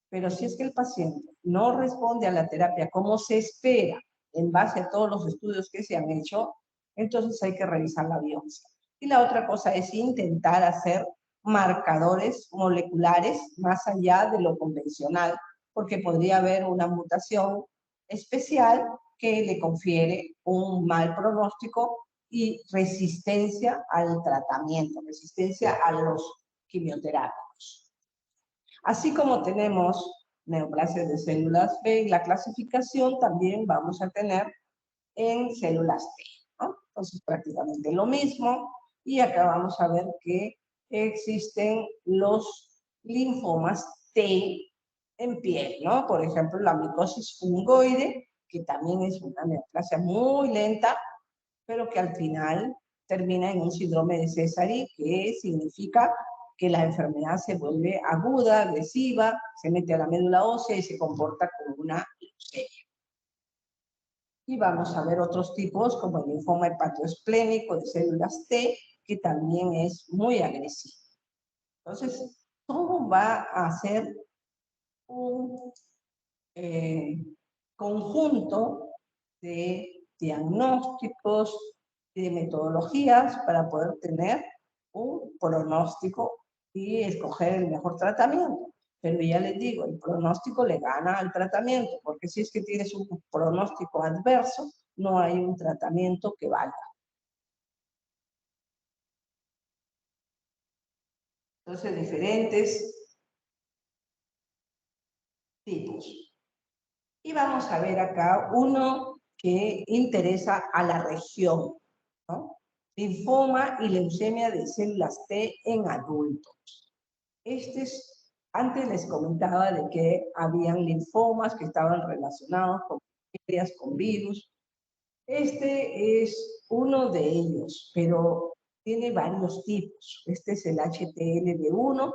Pero si es que el paciente no responde a la terapia como se espera en base a todos los estudios que se han hecho, entonces hay que revisar la biopsia. Y la otra cosa es intentar hacer marcadores moleculares más allá de lo convencional, porque podría haber una mutación especial que le confiere un mal pronóstico y resistencia al tratamiento, resistencia a los quimioterapios. Así como tenemos neoplasias de células B, la clasificación también vamos a tener en células T, ¿no? Entonces prácticamente lo mismo, y acá vamos a ver que existen los linfomas T en piel, ¿no? Por ejemplo, la micosis fungoide, que también es una neoplasia muy lenta, pero que al final termina en un síndrome de Sézary, que significa que la enfermedad se vuelve aguda, agresiva, se mete a la médula ósea y se comporta como una leucemia. Y vamos a ver otros tipos, como el linfoma hepatoesplénico de células T, que también es muy agresivo. Entonces, todo va a ser un conjunto de diagnósticos, de metodologías para poder tener un pronóstico y escoger el mejor tratamiento. Pero ya les digo, el pronóstico le gana al tratamiento, porque si es que tienes un pronóstico adverso, no hay un tratamiento que valga. Entonces, diferentes tipos. Y vamos a ver acá uno que interesa a la región, ¿no? Linfoma y leucemia de células T en adultos. Antes les comentaba de que habían linfomas que estaban relacionados con bacterias, con virus. Este es uno de ellos, pero tiene varios tipos. Este es el HTLV1,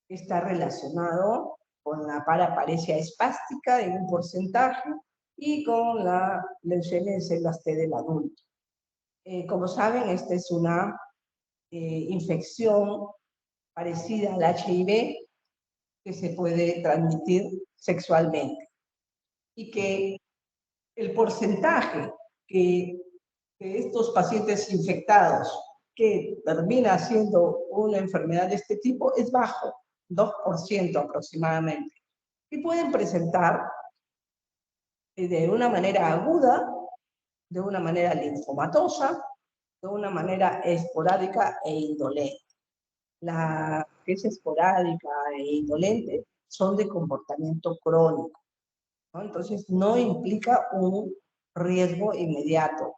que está relacionado con la paraparesia espástica en un porcentaje y con la leucemia de células T del adulto. Como saben, esta es una infección parecida al HIV que se puede transmitir sexualmente y que el porcentaje que de estos pacientes infectados que termina siendo una enfermedad de este tipo es bajo, 2% aproximadamente, y pueden presentar de una manera aguda, de una manera linfomatosa, de una manera esporádica e indolente. La que es esporádica e indolente, son de comportamiento crónico, ¿no? Entonces, no implica un riesgo inmediato.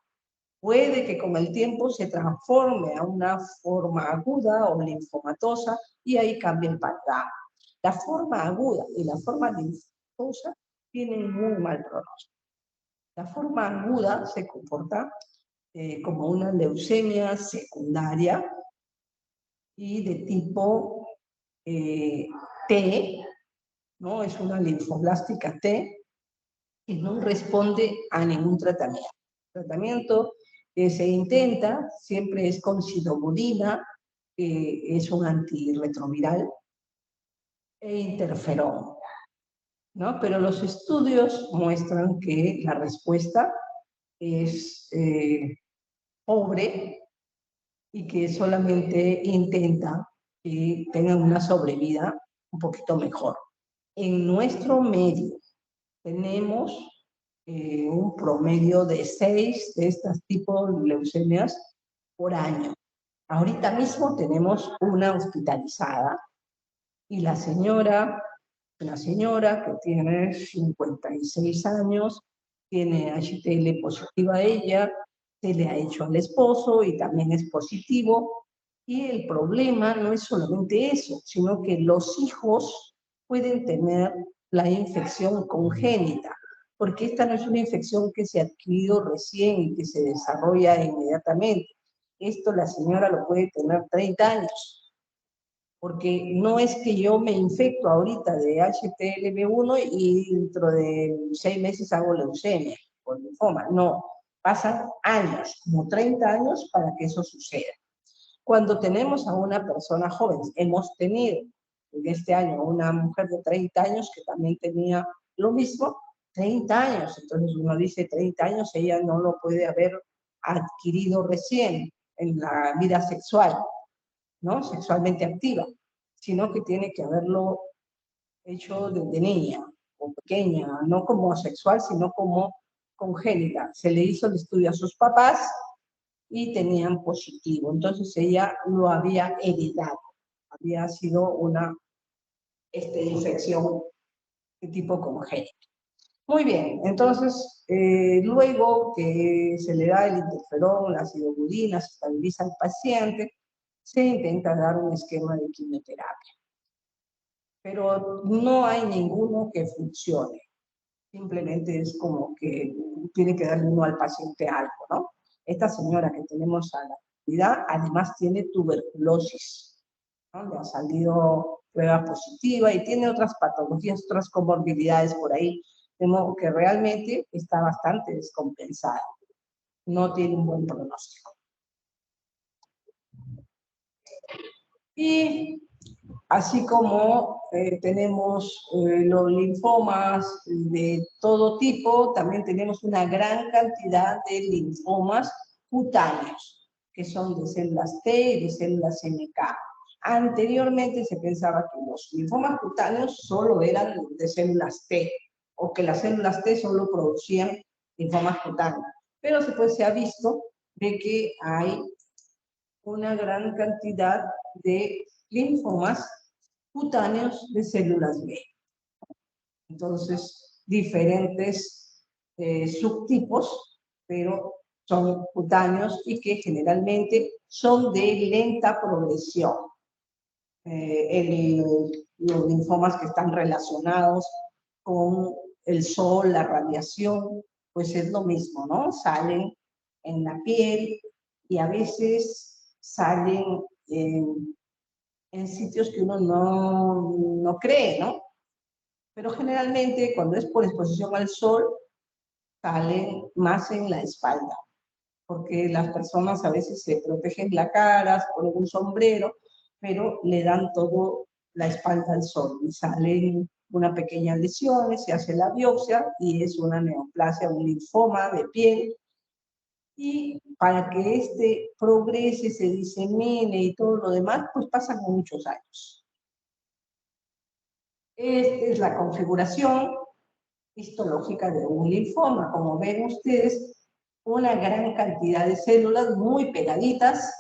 Puede que con el tiempo se transforme a una forma aguda o linfomatosa y ahí cambia el panorama. La forma aguda y la forma linfomatosa tienen muy mal pronóstico. La forma aguda se comporta como una leucemia secundaria y de tipo T, ¿no? Es una linfoblástica T que no responde a ningún tratamiento. El tratamiento que se intenta siempre es con sidobudina, que es un antirretroviral, e interferón, ¿no? Pero los estudios muestran que la respuesta es pobre y que solamente intenta que tengan una sobrevida un poquito mejor. En nuestro medio tenemos un promedio de 6 de estos tipos de leucemias por año. Ahorita mismo tenemos una hospitalizada y la señora, una señora que tiene 56 años, tiene HTL positiva ella, se le ha hecho al esposo y también es positivo. Y el problema no es solamente eso, sino que los hijos pueden tener la infección congénita, porque esta no es una infección que se ha adquirido recién y que se desarrolla inmediatamente. Esto la señora lo puede tener 30 años, porque no es que yo me infecto ahorita de HTLV1 y dentro de 6 meses hago leucemia o linfoma. No, pasan años, como 30 años para que eso suceda. Cuando tenemos a una persona joven, hemos tenido en este año una mujer de 30 años que también tenía lo mismo, 30 años, entonces uno dice 30 años, ella no lo puede haber adquirido recién en la vida sexual, ¿no? Sexualmente activa, sino que tiene que haberlo hecho desde niña o pequeña, no como sexual, sino como congénita. Se le hizo el estudio a sus papás y tenían positivo, entonces ella lo había heredado, había sido una infección de tipo congénito. Muy bien, entonces, luego que se le da el interferón, la sidobudina, se estabiliza al paciente, se intenta dar un esquema de quimioterapia. Pero no hay ninguno que funcione. Simplemente es como que tiene que darle uno al paciente algo, ¿no? Esta señora que tenemos a la actualidad, además tiene tuberculosis, ¿no? Le ha salido prueba positiva y tiene otras patologías, otras comorbilidades por ahí, de modo que realmente está bastante descompensada. No tiene un buen pronóstico. Y así como tenemos los linfomas de todo tipo, también tenemos una gran cantidad de linfomas cutáneos, que son de células T y de células NK. Anteriormente se pensaba que los linfomas cutáneos solo eran de células T, o que las células T solo producían linfomas cutáneos. Pero después se ha visto de que hay una gran cantidad de linfomas cutáneos de células B. Entonces, diferentes subtipos, pero son cutáneos y que generalmente son de lenta progresión. Los linfomas que están relacionados con el sol, la radiación, pues es lo mismo, ¿no? Salen en la piel y a veces salen en sitios que uno no cree, ¿no? Pero generalmente cuando es por exposición al sol, salen más en la espalda, porque las personas a veces se protegen la cara, se ponen un sombrero, pero le dan todo la espalda al sol y salen una pequeña lesión, se hace la biopsia y es una neoplasia, un linfoma de piel. Y para que este progrese, se disemine y todo lo demás, pues pasan muchos años. Esta es la configuración histológica de un linfoma. Como ven ustedes, una gran cantidad de células muy pegaditas,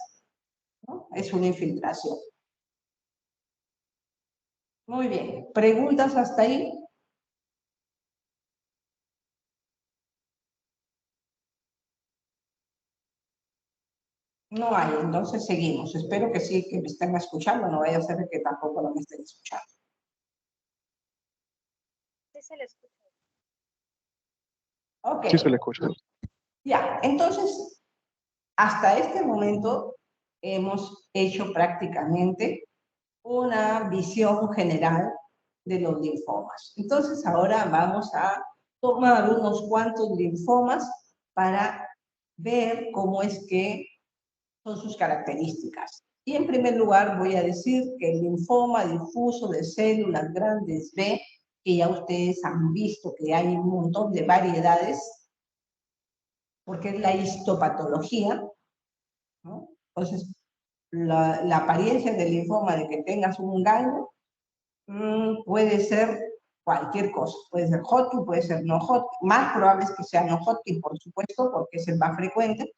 ¿no? Es una infiltración. Muy bien. ¿Preguntas hasta ahí? No hay, entonces seguimos. Espero que sí, que me estén escuchando. No vaya a ser que tampoco no me estén escuchando. Sí, se le escucha. Ok. Sí se le escucha. Ya, entonces, hasta este momento hemos hecho prácticamente una visión general de los linfomas. Entonces, ahora vamos a tomar unos cuantos linfomas para ver cómo es que son sus características. Y en primer lugar voy a decir que el linfoma difuso de células grandes B, que ya ustedes han visto que hay un montón de variedades, porque es la histopatología, ¿no? Entonces, la apariencia del linfoma de que tengas un daño puede ser cualquier cosa. Puede ser Hodgkin, puede ser no Hodgkin. Más probable es que sea no Hodgkin, por supuesto, porque es el más frecuente.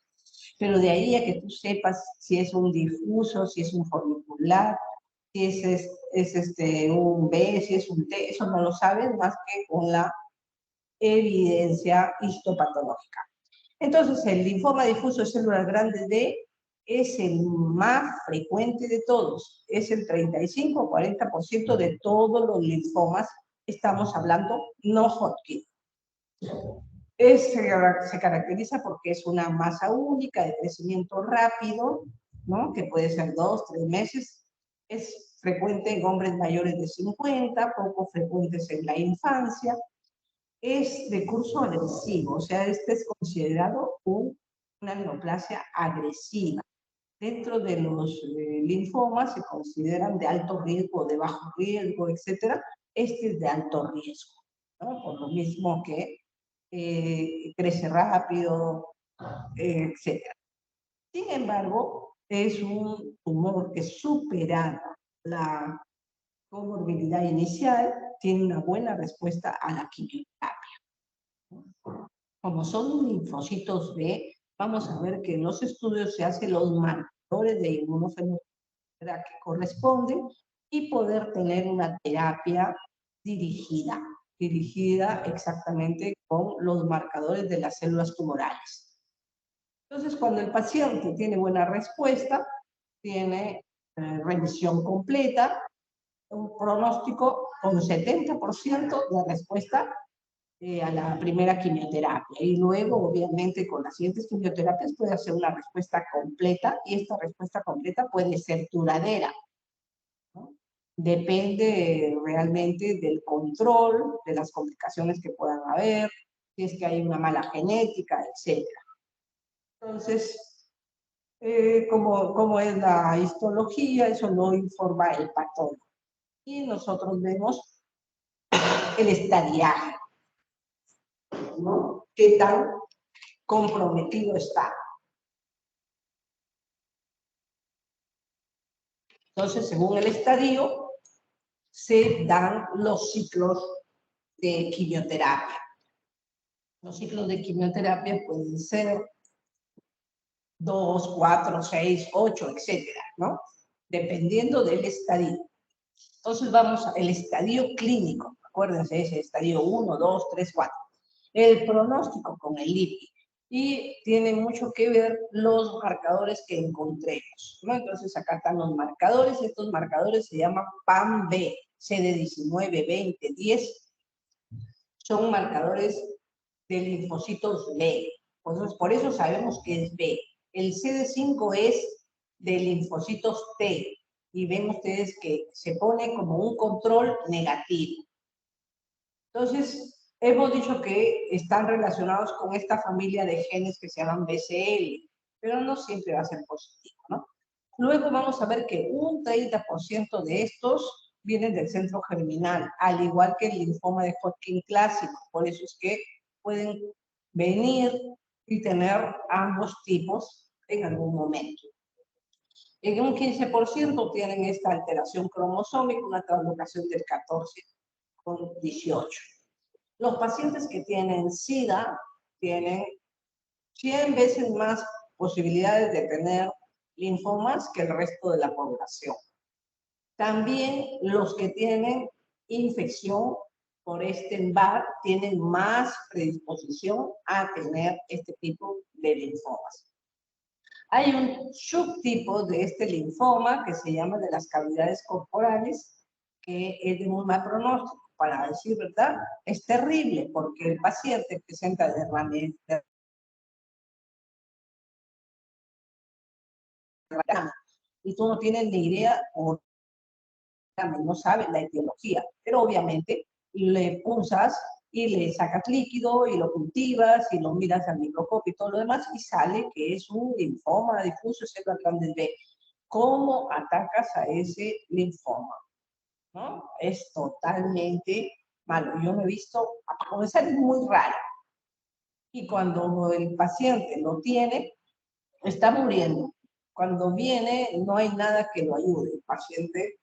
Pero de ahí a que tú sepas si es un difuso, si es un folicular, si es un B, si es un T, eso no lo sabes más que con la evidencia histopatológica. Entonces, el linfoma difuso de células grandes D es el más frecuente de todos. Es el 35 o 40% de todos los linfomas. Estamos hablando no Hodgkin. Se caracteriza porque es una masa única de crecimiento rápido, ¿no? Que puede ser 2, 3 meses. Es frecuente en hombres mayores de 50, poco frecuentes en la infancia. Es de curso agresivo, o sea, este es considerado una neoplasia agresiva. Dentro de los linfomas se consideran de alto riesgo, de bajo riesgo, etcétera. Este es de alto riesgo, ¿no? Por lo mismo que crece rápido, etcétera. Sin embargo, es un tumor que supera la comorbilidad inicial, tiene una buena respuesta a la quimioterapia. Como son linfocitos B, vamos a ver que en los estudios se hacen los marcadores de inmunofenotipo que corresponden y poder tener una terapia dirigida exactamente con los marcadores de las células tumorales. Entonces, cuando el paciente tiene buena respuesta, tiene remisión completa, un pronóstico con 70% de respuesta a la primera quimioterapia. Y luego, obviamente, con las siguientes quimioterapias puede hacer una respuesta completa y esta respuesta completa puede ser duradera, ¿no? Depende realmente del control, de las complicaciones que puedan haber, si es que hay una mala genética, etc. Entonces, como es la histología, eso lo informa el patólogo. Y nosotros vemos el estadiaje, ¿no? ¿Qué tan comprometido está? Entonces, según el estadio, se dan los ciclos de quimioterapia. Los ciclos de quimioterapia pueden ser 2, 4, 6, 8, etcétera, ¿no? Dependiendo del estadio. Entonces vamos al estadio clínico. Acuérdense, ese estadio 1, 2, 3, 4. El pronóstico con el IPI. Y tiene mucho que ver los marcadores que encontremos, ¿no? Entonces acá están los marcadores. Estos marcadores se llaman PAM-B, CD19, 20, 10. Son marcadores de linfocitos B. Entonces, por eso sabemos que es B. El CD5 es de linfocitos T. Y ven ustedes que se pone como un control negativo. Entonces, hemos dicho que están relacionados con esta familia de genes que se llaman BCL, pero no siempre va a ser positivo, ¿no? Luego vamos a ver que un 30% de estos vienen del centro germinal, al igual que el linfoma de Hodgkin clásico. Por eso es que pueden venir y tener ambos tipos en algún momento. En un 15% tienen esta alteración cromosómica, una translocación del 14 con 18. Los pacientes que tienen SIDA tienen 100 veces más posibilidades de tener linfomas que el resto de la población. También los que tienen infección por Epstein-Barr tienen más predisposición a tener este tipo de linfomas. Hay un subtipo de este linfoma que se llama de las cavidades corporales, que es de muy mal pronóstico. Para decir verdad, es terrible porque el paciente presenta derrame y tú no tienes ni idea o no sabes la etiología, pero obviamente le punzas y le sacas líquido y lo cultivas y lo miras al microscopio y todo lo demás y sale que es un linfoma difuso células grandes B. ¿Cómo atacas a ese linfoma? ¿No? Es totalmente malo. Yo me he visto, a comenzar es muy raro. Y cuando el paciente lo tiene, está muriendo. Cuando viene, no hay nada que lo ayude. El paciente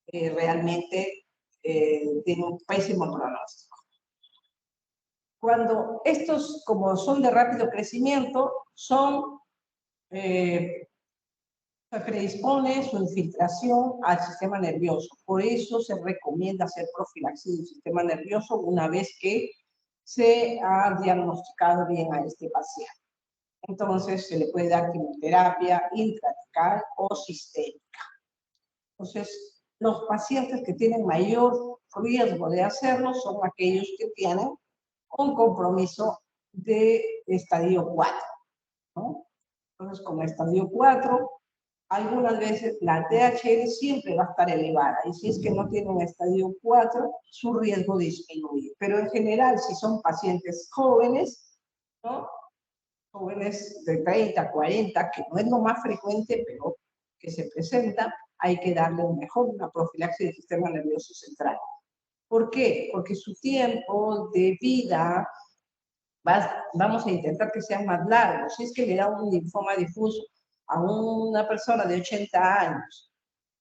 realmente tiene un pésimo pronóstico. Cuando estos, como son de rápido crecimiento, predispone su infiltración al sistema nervioso. Por eso se recomienda hacer profilaxis del sistema nervioso una vez que se ha diagnosticado bien a este paciente. Entonces se le puede dar quimioterapia intratecal o sistémica. Entonces, los pacientes que tienen mayor riesgo de hacerlo son aquellos que tienen un compromiso de estadio 4, ¿no? Entonces, como estadio 4, algunas veces la THL siempre va a estar elevada y si es que no tienen estadio 4, su riesgo disminuye. Pero en general, si son pacientes jóvenes, ¿no? Jóvenes de 30, 40, que no es lo más frecuente, pero que se presenta, hay que darle una profilaxis del sistema nervioso central. ¿Por qué? Porque su tiempo de vida vamos a intentar que sea más largo. Si es que le da un linfoma difuso a una persona de 80 años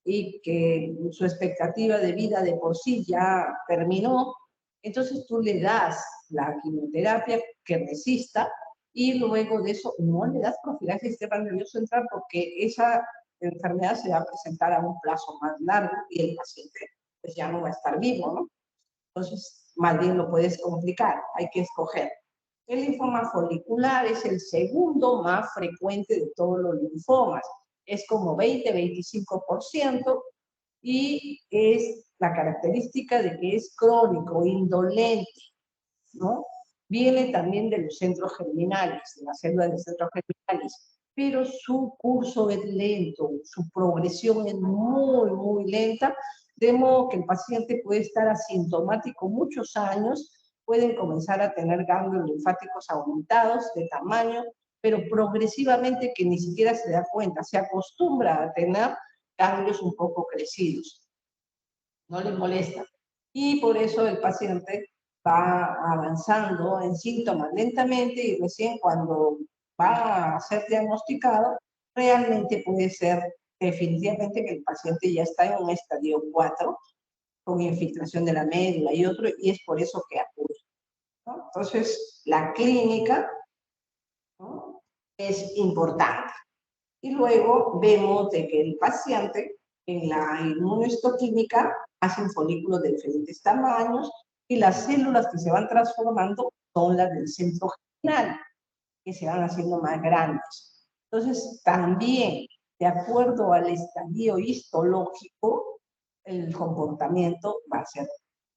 y que su expectativa de vida de por sí ya terminó, entonces tú le das la quimioterapia que resista y luego de eso no le das profilaxis del sistema nervioso central porque esa enfermedad se va a presentar a un plazo más largo y el paciente pues ya no va a estar vivo, ¿no? Entonces, más bien lo puedes complicar, hay que escoger. El linfoma folicular es el segundo más frecuente de todos los linfomas. Es como 20-25% y es la característica de que es crónico, indolente, ¿no? Viene también de los centros germinales, de las células de los centros germinales, pero su curso es lento, su progresión es muy, muy lenta, de modo que el paciente puede estar asintomático muchos años, pueden comenzar a tener ganglios linfáticos aumentados de tamaño, pero progresivamente que ni siquiera se da cuenta, se acostumbra a tener ganglios un poco crecidos, no le molesta. Y por eso el paciente va avanzando en síntomas lentamente y recién cuando va a ser diagnosticado, realmente puede ser definitivamente que el paciente ya está en un estadio 4 con infiltración de la médula y otro, y es por eso que acude, ¿no? Entonces, la clínica, ¿no?, es importante. Y luego vemos de que el paciente en la inmunohistoquímica hacen folículos de diferentes tamaños y las células que se van transformando son las del centro germinal, que se van haciendo más grandes. Entonces, también, de acuerdo al estadio histológico, el comportamiento va a ser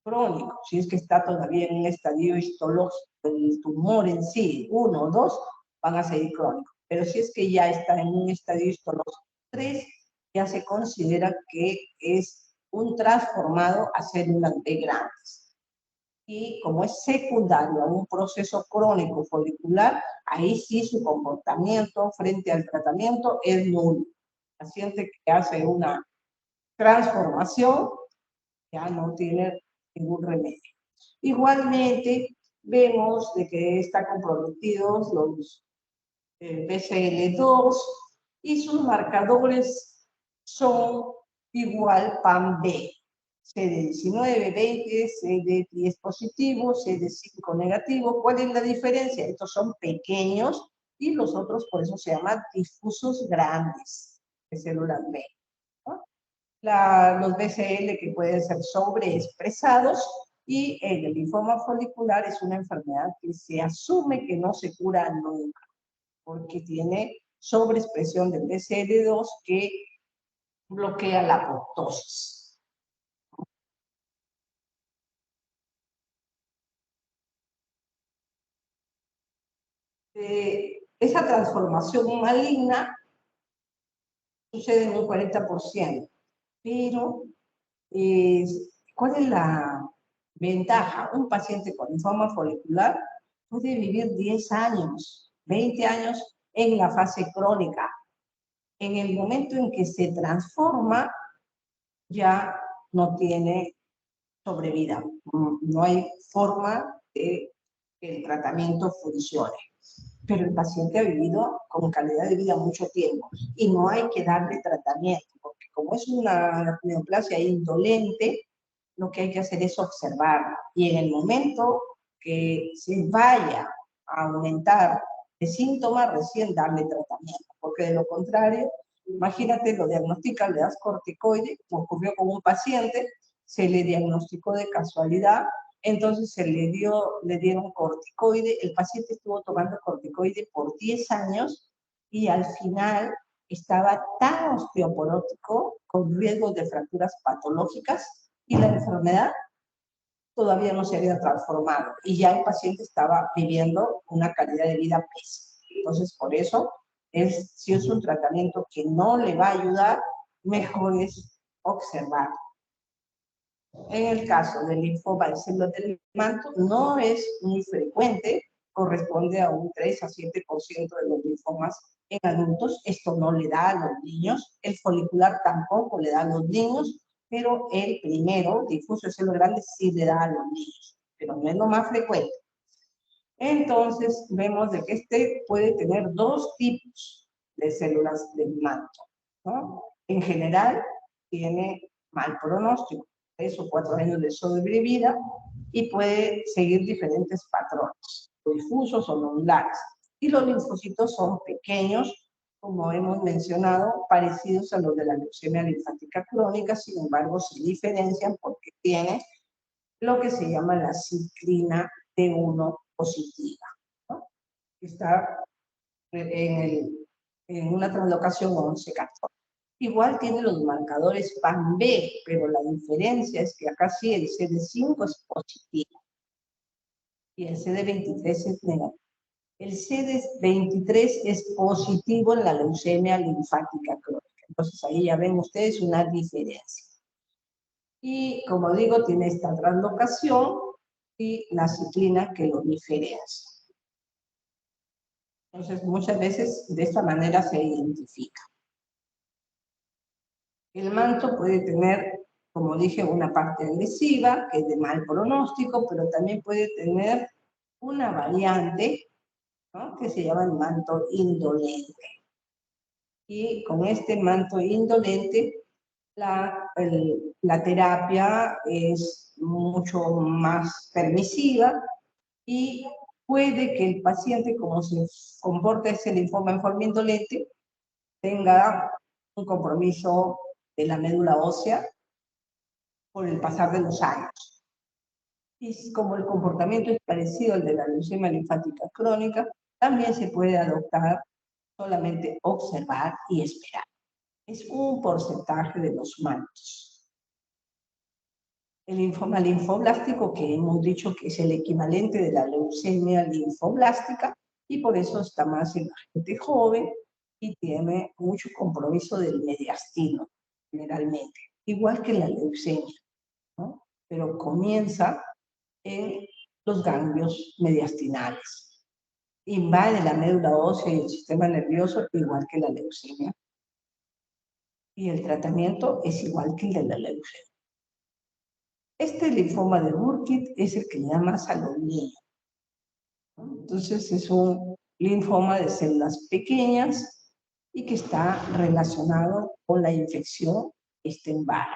crónico. Si es que está todavía en un estadio histológico, el tumor en sí, 1 o 2, van a seguir crónicos. Pero si es que ya está en un estadio histológico 3, ya se considera que es un transformado a células B grandes. Y como es secundario a un proceso crónico folicular, ahí sí su comportamiento frente al tratamiento es nulo. El paciente que hace una transformación ya no tiene ningún remedio. Igualmente, vemos de que están comprometidos los BCL2 y sus marcadores son igual PAM-B. CD19, 20, CD10 positivo, CD5 negativo. ¿Cuál es la diferencia? Estos son pequeños y los otros por eso se llaman difusos grandes de células B, ¿no? los BCL que pueden ser sobreexpresados, y el linfoma folicular es una enfermedad que se asume que no se cura nunca, porque tiene sobreexpresión del BCL2 que bloquea la apoptosis. Esa transformación maligna sucede en un 40%, pero ¿cuál es la ventaja? Un paciente con linfoma folicular puede vivir 10 años, 20 años en la fase crónica. En el momento en que se transforma, ya no tiene sobrevida. No hay forma de que el tratamiento funcione. Pero el paciente ha vivido con calidad de vida mucho tiempo y no hay que darle tratamiento, porque como es una neoplasia indolente, lo que hay que hacer es observarla. Y en el momento que se vaya a aumentar de síntomas, recién darle tratamiento, porque de lo contrario, imagínate, lo diagnosticas, le das corticoide, como ocurrió con un paciente, se le diagnosticó de casualidad, entonces le dieron corticoide, el paciente estuvo tomando corticoide por 10 años y al final estaba tan osteoporótico, con riesgos de fracturas patológicas, y la enfermedad todavía no se había transformado y ya el paciente estaba viviendo una calidad de vida pésima. Entonces, por eso, si es un tratamiento que no le va a ayudar, mejor es observar. En el caso del linfoma de células del manto, no es muy frecuente, corresponde a un 3 a 7% de los linfomas en adultos. Esto no le da a los niños, el folicular tampoco le da a los niños, pero el primero, difuso de células grandes, sí le da a los niños, pero no es lo más frecuente. Entonces, vemos de que este puede tener dos tipos de células del manto, ¿no? En general, tiene mal pronóstico, 3 o 4 años de sobrevida, y puede seguir diferentes patrones, difusos o nodulares. Y los linfocitos son pequeños, como hemos mencionado, parecidos a los de la leucemia linfática crónica, sin embargo, se diferencian porque tiene lo que se llama la ciclina T1 positiva, ¿no? Está en una translocación 11-14. Igual tiene los marcadores PAN-B, pero la diferencia es que acá sí el CD5 es positivo y el CD23 es negativo. El CD23 es positivo en la leucemia linfática crónica. Entonces ahí ya ven ustedes una diferencia. Y como digo, tiene esta translocación y la ciclina que lo diferencia. Entonces muchas veces de esta manera se identifica. El manto puede tener, como dije, una parte agresiva, que es de mal pronóstico, pero también puede tener una variante, ¿no?, que se llama el manto indolente. Y con este manto indolente, la terapia es mucho más permisiva y puede que el paciente, como se comporta ese linfoma en forma indolente, tenga un compromiso de la médula ósea por el pasar de los años. Y como el comportamiento es parecido al de la leucemia linfática crónica, también se puede adoptar solamente observar y esperar. Es un porcentaje de los mantos. El linfoma linfoblástico, que hemos dicho que es el equivalente de la leucemia linfoblástica, y por eso está más en la gente joven y tiene mucho compromiso del mediastino, generalmente, igual que la leucemia, ¿no? Pero comienza en los ganglios mediastinales. Invade la médula ósea y el sistema nervioso, igual que la leucemia. Y el tratamiento es igual que el de la leucemia. Este linfoma de Burkitt es el que llama a los niños. Entonces es un linfoma de células pequeñas y que está relacionado con la infección Epstein-Barr.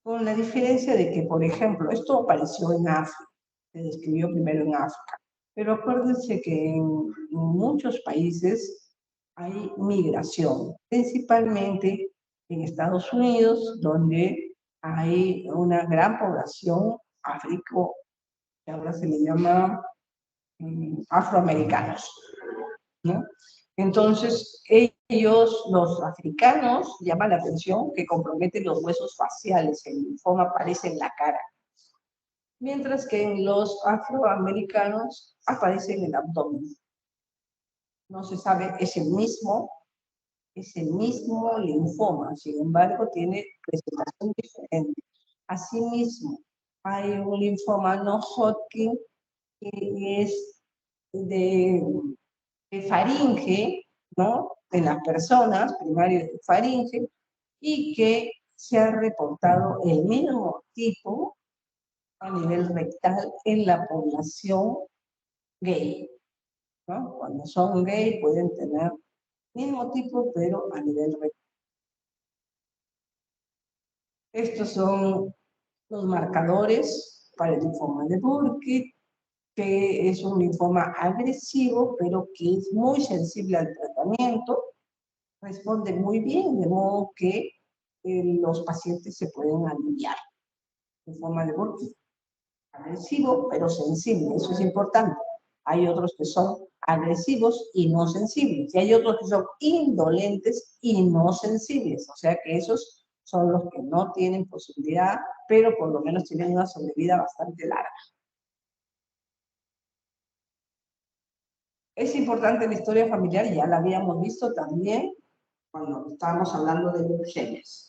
Con la diferencia de que, por ejemplo, esto apareció en África, se describió primero en África, pero acuérdense que en muchos países hay migración, principalmente en Estados Unidos, donde hay una gran población afro, que ahora se le llama afroamericanos, ¿no? Entonces, ellos, los africanos, llaman la atención que comprometen los huesos faciales, el linfoma aparece en la cara, mientras que en los afroamericanos aparece en el abdomen. No se sabe, es el mismo linfoma, sin embargo, tiene presentación diferente. Asimismo, hay un linfoma no Hodgkin que es de faringe, ¿no? En las personas, primario de faringe, y que se ha reportado el mismo tipo a nivel rectal en la población gay, ¿no? Cuando son gay pueden tener mismo tipo, pero a nivel rectal. Estos son los marcadores para el linfoma de Burkitt, que es un linfoma agresivo, pero que es muy sensible al tratamiento, responde muy bien, de modo que los pacientes se pueden aliviar. Linfoma de Burkitt, agresivo, pero sensible, eso es importante. Hay otros que son agresivos y no sensibles, y hay otros que son indolentes y no sensibles, o sea que esos son los que no tienen posibilidad, pero por lo menos tienen una sobrevida bastante larga. Es importante la historia familiar, ya la habíamos visto también cuando estábamos hablando de los genes.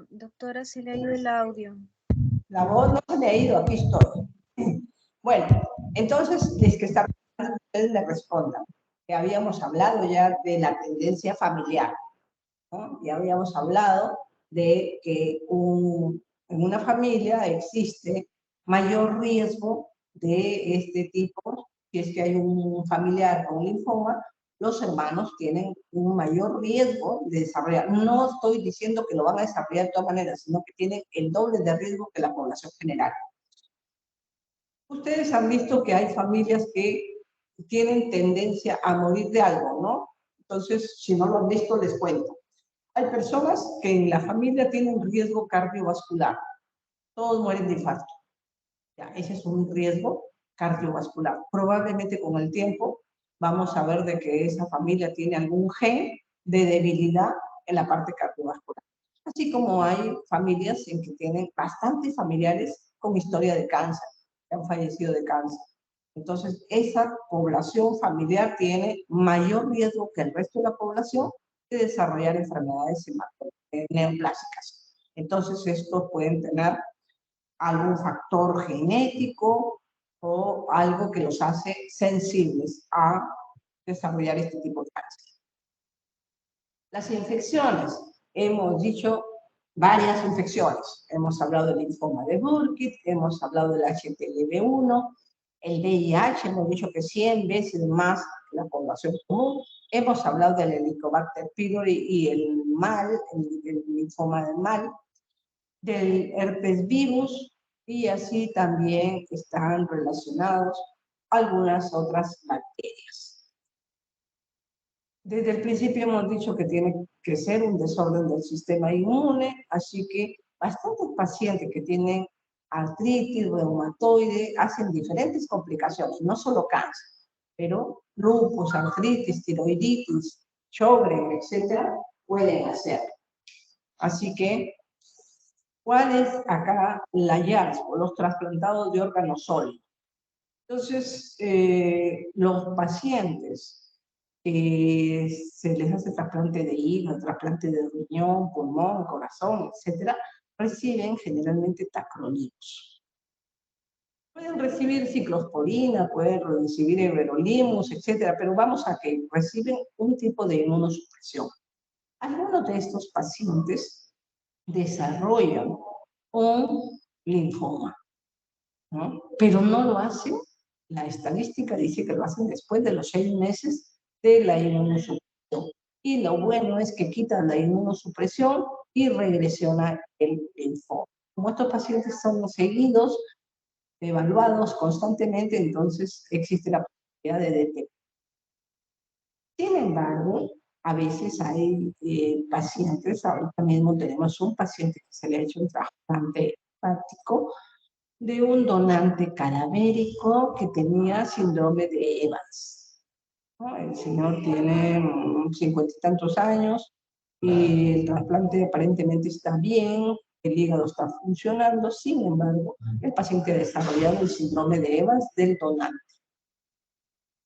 Doctora, se le ha ido el audio. La voz no se me ha ido, aquí estoy. Bueno, entonces, es que está ustedes le respondan, que habíamos hablado ya de la tendencia familiar, ¿no? Ya habíamos hablado de que en una familia existe mayor riesgo de este tipo, si es que hay un familiar con linfoma, los hermanos tienen un mayor riesgo de desarrollar. No estoy diciendo que lo van a desarrollar de todas maneras, sino que tienen el doble de riesgo que la población general. Ustedes han visto que hay familias que tienen tendencia a morir de algo, ¿no? Entonces, si no lo han visto, les cuento. Hay personas que en la familia tienen riesgo cardiovascular. Todos mueren de infarto. Ya, ese es un riesgo cardiovascular. Probablemente con el tiempo vamos a ver de que esa familia tiene algún gen de debilidad en la parte cardiovascular. Así como hay familias en que tienen bastantes familiares con historia de cáncer, que han fallecido de cáncer. Entonces, esa población familiar tiene mayor riesgo que el resto de la población de desarrollar enfermedades neoplásicas. Entonces, estos pueden tener algún factor genético o algo que los hace sensibles a desarrollar este tipo de cáncer. Las infecciones, hemos dicho varias infecciones. Hemos hablado del linfoma de Burkitt, hemos hablado del HPLV1, el VIH, hemos dicho que 100 veces más que la población común. Hemos hablado del Helicobacter pylori y el mal, el linfoma del mal, del herpes virus, y así también están relacionados algunas otras bacterias. Desde el principio hemos dicho que tiene que ser un desorden del sistema inmune, así que bastantes pacientes que tienen artritis reumatoide hacen diferentes complicaciones, no solo cáncer, pero lupus, artritis, tiroiditis, Sjögren, etcétera, pueden hacer. Así que, ¿cuál es acá el hallazgo? Los trasplantados de órganos sólidos. Entonces, los pacientes se les hace trasplante de hígado, trasplante de riñón, pulmón, corazón, etcétera, reciben generalmente tacrolimus. Pueden recibir ciclosporina, pueden recibir everolimus, etcétera, pero vamos a que reciben un tipo de inmunosupresión. Algunos de estos pacientes desarrollan un linfoma, ¿no? Pero no lo hacen, la estadística dice que lo hacen después de los 6 meses de la inmunosupresión. Y lo bueno es que quitan la inmunosupresión y regresiona el linfoma. Como estos pacientes son seguidos, evaluados constantemente, entonces existe la posibilidad de detectar. Sin embargo, a veces hay pacientes, ahorita mismo tenemos un paciente que se le ha hecho un trasplante hepático de un donante cadavérico que tenía síndrome de Evans, ¿no? El señor tiene 50 y tantos años y el trasplante aparentemente está bien, el hígado está funcionando, sin embargo, el paciente ha desarrollado el síndrome de Evans del donante,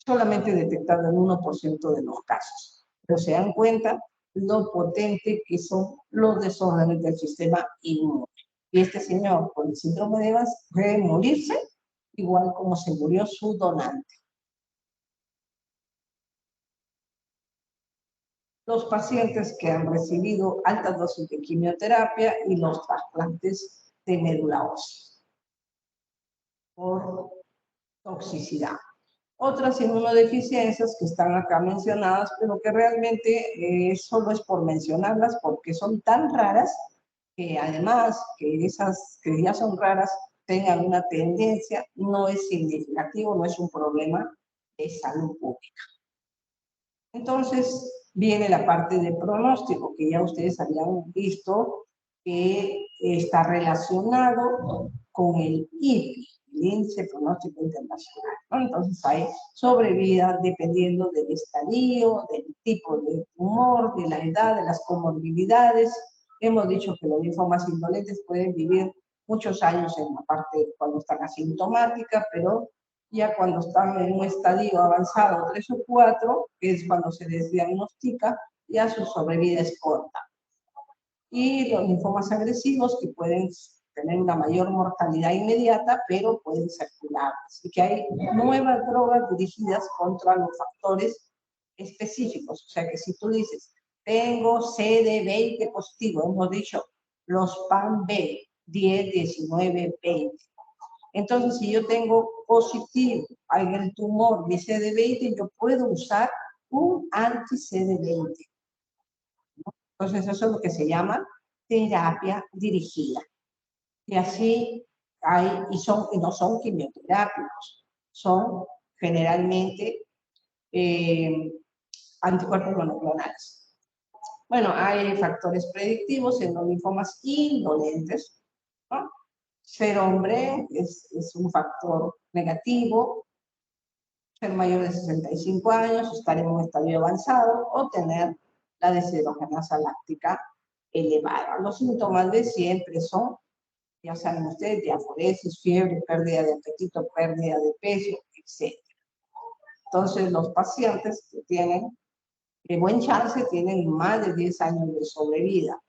solamente detectado en 1% de los casos. Pero se dan cuenta lo potente que son los desórdenes del sistema inmune. Y este señor con el síndrome de Evans puede morirse igual como se murió su donante. Los pacientes que han recibido altas dosis de quimioterapia y los trasplantes de médula ósea por toxicidad. Otras inmunodeficiencias que están acá mencionadas, pero que realmente solo es por mencionarlas porque son tan raras que además que esas que ya son raras tengan una tendencia, no es significativo, no es un problema de salud pública. Entonces viene la parte de pronóstico, que ya ustedes habían visto que está relacionado con el IPI, el Índice Pronóstico Internacional, ¿no? Entonces hay sobrevida dependiendo del estadio, del tipo de tumor, de la edad, de las comorbilidades. Hemos dicho que los linfomas indolentes pueden vivir muchos años en la parte cuando están asintomática, pero ya cuando están en un estadio avanzado 3 o 4, que es cuando se les diagnostica, ya su sobrevida es corta. Y los linfomas agresivos que pueden tener una mayor mortalidad inmediata, pero pueden ser curables. Así que hay nuevas drogas dirigidas contra los factores específicos. O sea que si tú dices, tengo CD20 positivo, hemos dicho los PAM-B, 10, 19, 20. Entonces, si yo tengo positivo en el tumor de CD20, yo puedo usar un anti-CD20. Entonces, eso es lo que se llama terapia dirigida. Y así hay, y no son quimioterápicos, son generalmente anticuerpos monoclonales. Bueno, hay factores predictivos en los linfomas indolentes, ¿no? Ser hombre es un factor negativo, ser mayor de 65 años, estar en un estadio avanzado o tener la deshidrogenasa láctica elevada. Los síntomas de siempre son, ya saben ustedes, diaforesis, fiebre, pérdida de apetito, pérdida de peso, etc. Entonces, los pacientes que tienen buen chance tienen más de 10 años de sobrevida.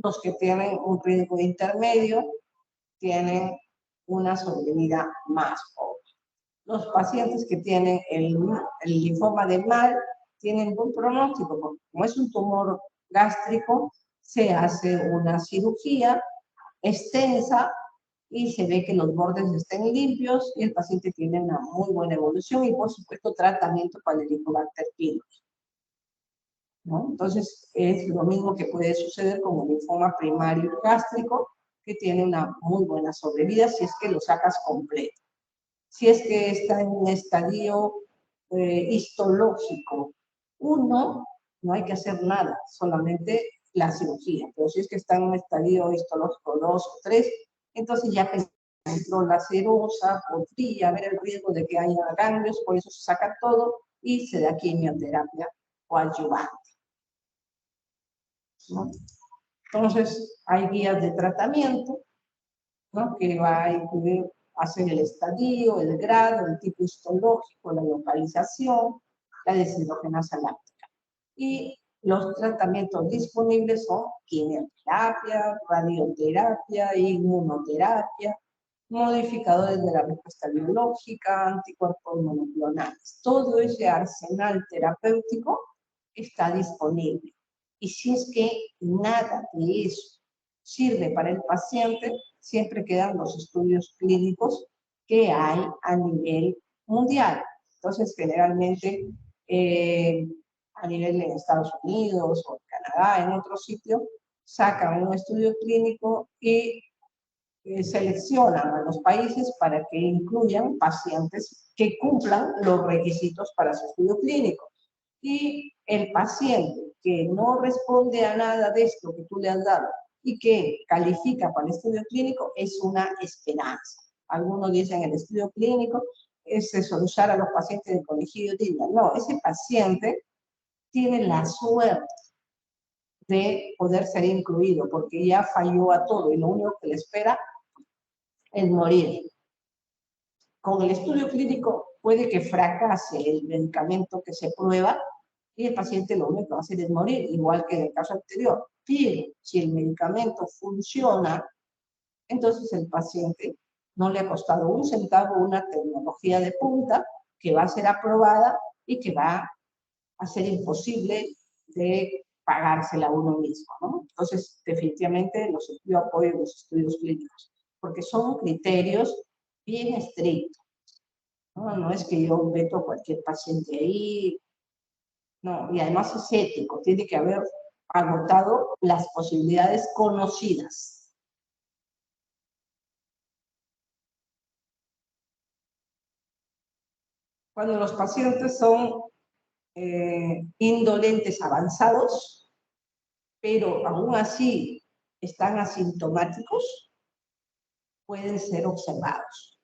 Los que tienen un riesgo intermedio tienen una sobrevida más pobre. Los pacientes que tienen el linfoma de mal tienen buen pronóstico, porque como es un tumor gástrico, se hace una cirugía extensa y se ve que los bordes estén limpios y el paciente tiene una muy buena evolución y, por supuesto, tratamiento para el Helicobacter pylori, ¿no? Entonces, es lo mismo que puede suceder con el linfoma primario gástrico, que tiene una muy buena sobrevida si es que lo sacas completo. Si es que está en un estadio histológico 1, no hay que hacer nada, solamente la cirugía. Pero si es que está en un estadio histológico 2 o 3, entonces ya entró la serosa, podría haber el riesgo de que haya ganglios, por eso se saca todo y se da quimioterapia coadyuvante, ¿no? Entonces, hay guías de tratamiento, ¿no? Que va a incluir hacer el estadio, el grado, el tipo histológico, la localización, la deshidrogenasa láctica. Y los tratamientos disponibles son quimioterapia, radioterapia, inmunoterapia, modificadores de la respuesta biológica, anticuerpos monoclonales. Todo ese arsenal terapéutico está disponible. Y si es que nada de eso sirve para el paciente, siempre quedan los estudios clínicos que hay a nivel mundial. Entonces, generalmente, a nivel de Estados Unidos o Canadá, en otro sitio, sacan un estudio clínico y seleccionan a los países para que incluyan pacientes que cumplan los requisitos para su estudio clínico. Y el paciente que no responde a nada de esto que tú le has dado y que califica para el estudio clínico es una esperanza. Algunos dicen el estudio clínico es eso, usar a los pacientes de colegio digno. No, ese paciente tiene la suerte de poder ser incluido porque ya falló a todo y lo único que le espera es morir. Con el estudio clínico puede que fracase el medicamento que se prueba y el paciente lo único que va a hacer es morir, igual que en el caso anterior. Pero si el medicamento funciona, entonces el paciente no le ha costado un centavo una tecnología de punta que va a ser aprobada y que va a ser imposible de pagársela a uno mismo, ¿no? Entonces, definitivamente yo apoyo los estudios clínicos, porque son criterios bien estrictos. No es que yo meto a cualquier paciente ahí, no, y además es ético, tiene que haber agotado las posibilidades conocidas. Cuando los pacientes son indolentes avanzados, pero aún así están asintomáticos, pueden ser observados.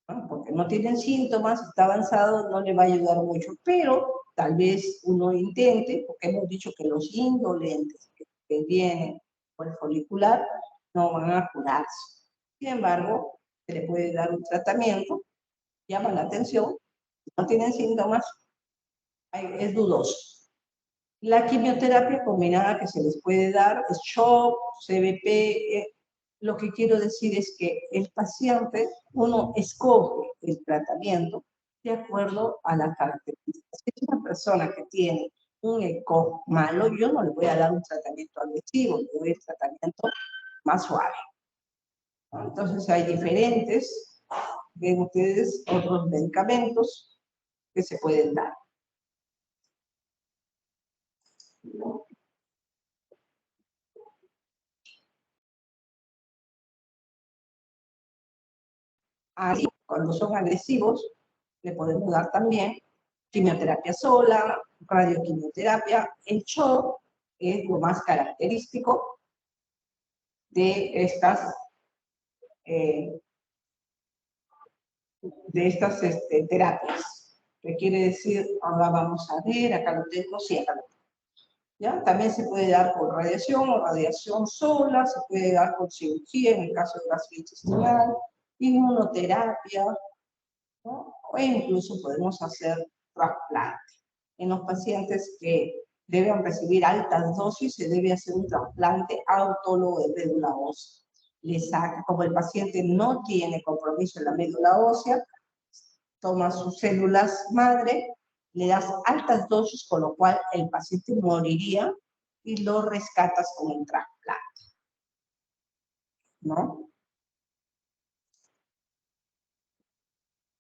¿No? Porque no tienen síntomas, está avanzado, no le va a ayudar mucho, pero tal vez uno intente, porque hemos dicho que los indolentes que vienen por el folicular no van a curarse. Sin embargo, se le puede dar un tratamiento, llama la atención, no tienen síntomas, es dudoso. La quimioterapia combinada que se les puede dar es CHOP, CBP. Lo que quiero decir es que el paciente, uno escoge el tratamiento de acuerdo a las características. Si es una persona que tiene un ECO malo, yo no le voy a dar un tratamiento agresivo, le doy el tratamiento más suave. ¿No? Entonces hay diferentes, ven ustedes, otros medicamentos que se pueden dar. Así, cuando son agresivos, le podemos dar también quimioterapia sola, radioquimioterapia. El CHOP es lo más característico de estas, terapias. ¿Qué quiere decir? Ahora vamos a ver, acá lo tengo, sí, acá lo tengo. ¿Ya? También se puede dar con radiación o radiación sola, se puede dar con cirugía en el caso de gastrointestinal, inmunoterapia, ¿no? O incluso podemos hacer trasplante. En los pacientes que deben recibir altas dosis se debe hacer un trasplante autólogo de médula ósea. Le saca, como el paciente no tiene compromiso en la médula ósea, toma sus células madre, le das altas dosis, con lo cual el paciente moriría y lo rescatas con un trasplante, ¿no?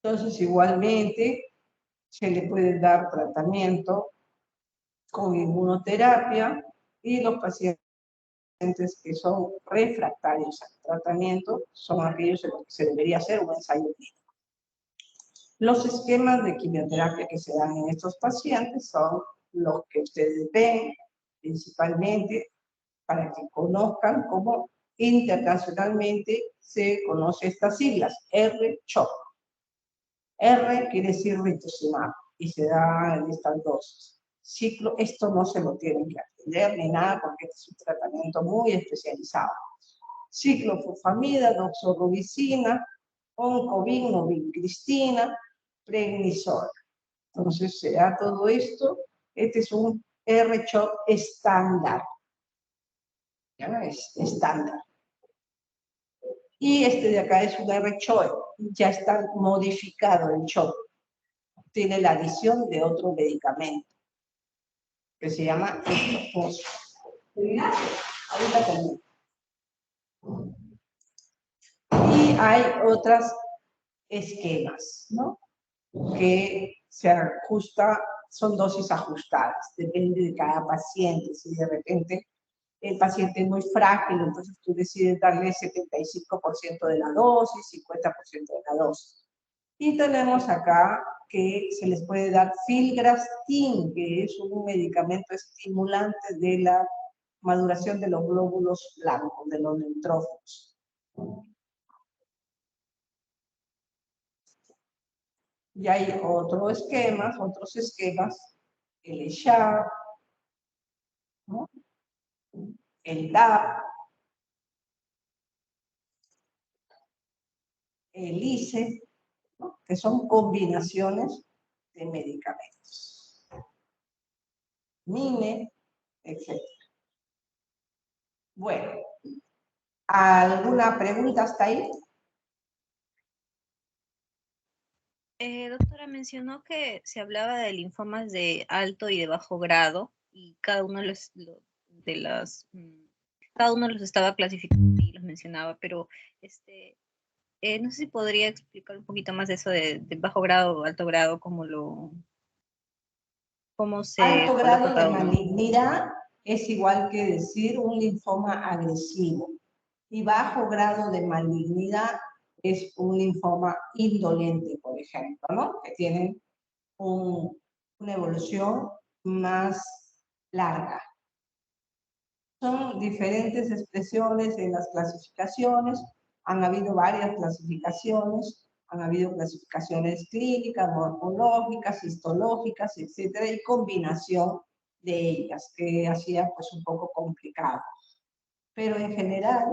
Entonces, igualmente, se le puede dar tratamiento con inmunoterapia y los pacientes que son refractarios al tratamiento son aquellos en los que se debería hacer un ensayo clínico. Los esquemas de quimioterapia que se dan en estos pacientes son los que ustedes ven, principalmente para que conozcan cómo internacionalmente se conoce estas siglas, R-CHOP. R quiere decir rituximab y se da en estas dosis. Ciclo, esto no se lo tienen que atender ni nada porque este es un tratamiento muy especializado. Ciclofosfamida, doxorubicina, oncovin, vincristina, prednisona. Entonces se da todo esto. Este es un R-CHOP estándar. ¿Ya? Es estándar. Y este de acá es un R-CHOE, ya está modificado el CHOE. Tiene la adición de otro medicamento que se llama estofoso. Ahorita termino. Y hay otros esquemas, ¿no? Que se ajusta, son dosis ajustadas, depende de cada paciente. Si de repente el paciente es muy frágil, entonces tú decides darle 75% de la dosis, 50% de la dosis. Y tenemos acá que se les puede dar filgrastim, que es un medicamento estimulante de la maduración de los glóbulos blancos, de los neutrófilos. Y hay otros esquemas, el ESHAP, ¿no? El DAP, el ICE, ¿no? Que son combinaciones de medicamentos. MINE, etc. Bueno, ¿alguna pregunta hasta ahí? Doctora, mencionó que se hablaba de linfomas de alto y de bajo grado y cada uno cada uno los estaba clasificando y los mencionaba, pero no sé si podría explicar un poquito más de eso de bajo grado o alto grado, cómo Alto se coloca grado de cada uno. malignidad es igual que decir un linfoma agresivo. Y bajo grado de malignidad es un linfoma indolente, por ejemplo, ¿no? Que tienen una evolución más larga. Son diferentes expresiones en las clasificaciones. Han habido varias clasificaciones. Han habido clasificaciones clínicas, morfológicas, histológicas, etcétera, y combinación de ellas, que hacía pues un poco complicado. Pero en general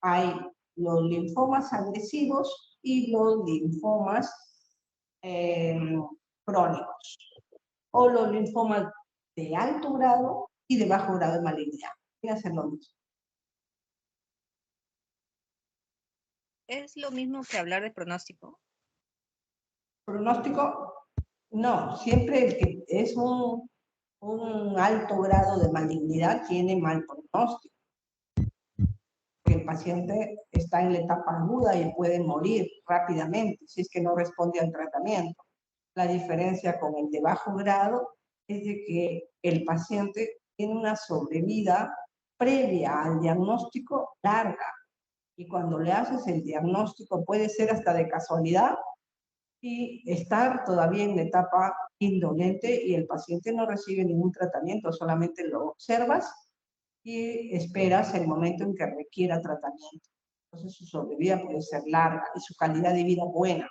hay los linfomas agresivos y los linfomas crónicos, o los linfomas de alto grado y de bajo grado de malignidad. Voy a hacer lo mismo. ¿Es lo mismo que hablar de pronóstico? Pronóstico, no, siempre el que es un alto grado de malignidad tiene mal pronóstico. El paciente está en la etapa aguda y puede morir rápidamente si es que no responde al tratamiento. La diferencia con el de bajo grado es de que el paciente tiene una sobrevida previa al diagnóstico larga. Y cuando le haces el diagnóstico puede ser hasta de casualidad y estar todavía en la etapa indolente y el paciente no recibe ningún tratamiento, solamente lo observas y esperas el momento en que requiera tratamiento. Entonces su sobrevida puede ser larga y su calidad de vida buena.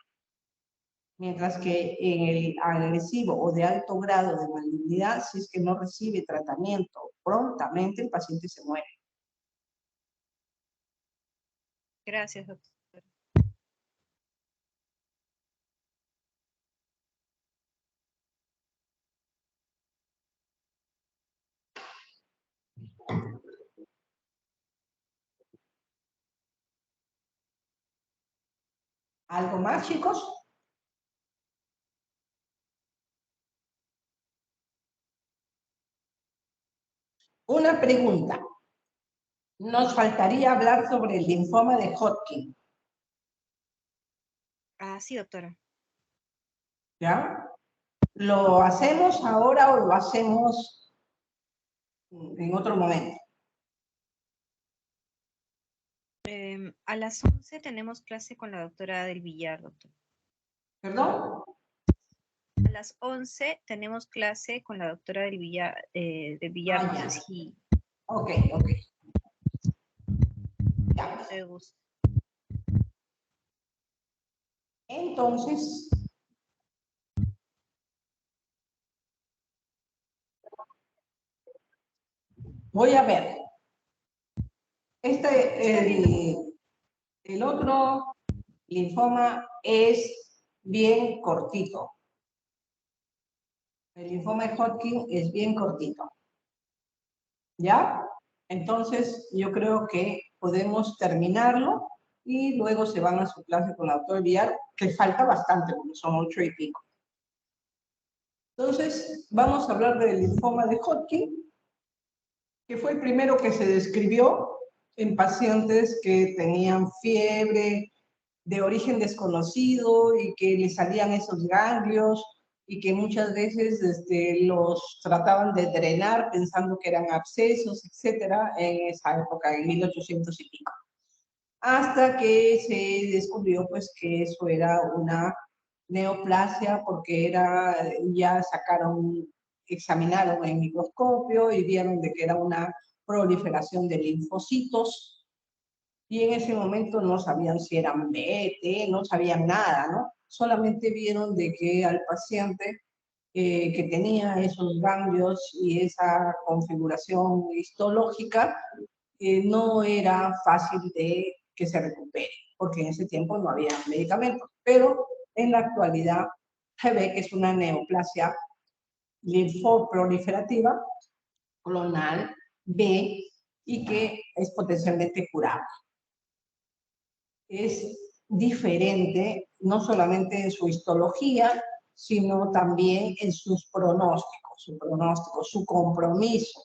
Mientras que en el agresivo o de alto grado de malignidad, si es que no recibe tratamiento prontamente, el paciente se muere. Gracias, doctor. ¿Algo más, chicos? Una pregunta. Nos faltaría hablar sobre el linfoma de Hodgkin. Ah, sí, doctora. ¿Ya? ¿Lo hacemos ahora o lo hacemos en otro momento? A las 11 tenemos clase con la doctora del Villar, doctor. ¿Perdón? A las 11 tenemos clase con la doctora del Villar, no Ya. sé si Ok. Ya. te gusta. Entonces, voy a ver. El otro linfoma es bien cortito. El linfoma de Hodgkin es bien cortito. ¿Ya? Entonces, yo creo que podemos terminarlo y luego se van a su clase con la doctora Villar, que falta bastante, porque son 8 y pico. Entonces, vamos a hablar del linfoma de Hodgkin, que fue el primero que se describió en pacientes que tenían fiebre de origen desconocido y que les salían esos ganglios y que muchas veces los trataban de drenar pensando que eran abscesos, etcétera, en esa época, en 1800 y pico. Hasta que se descubrió pues que eso era una neoplasia porque ya examinaron en microscopio y vieron de que era una proliferación de linfocitos, y en ese momento no sabían si eran B, T, no sabían nada, ¿no? Solamente vieron de que al paciente que tenía esos ganglios y esa configuración histológica no era fácil de que se recupere, porque en ese tiempo no había medicamentos. Pero en la actualidad se ve que es una neoplasia linfoproliferativa clonal B y que es potencialmente curable. Es diferente no solamente en su histología, sino también en sus pronósticos, su compromiso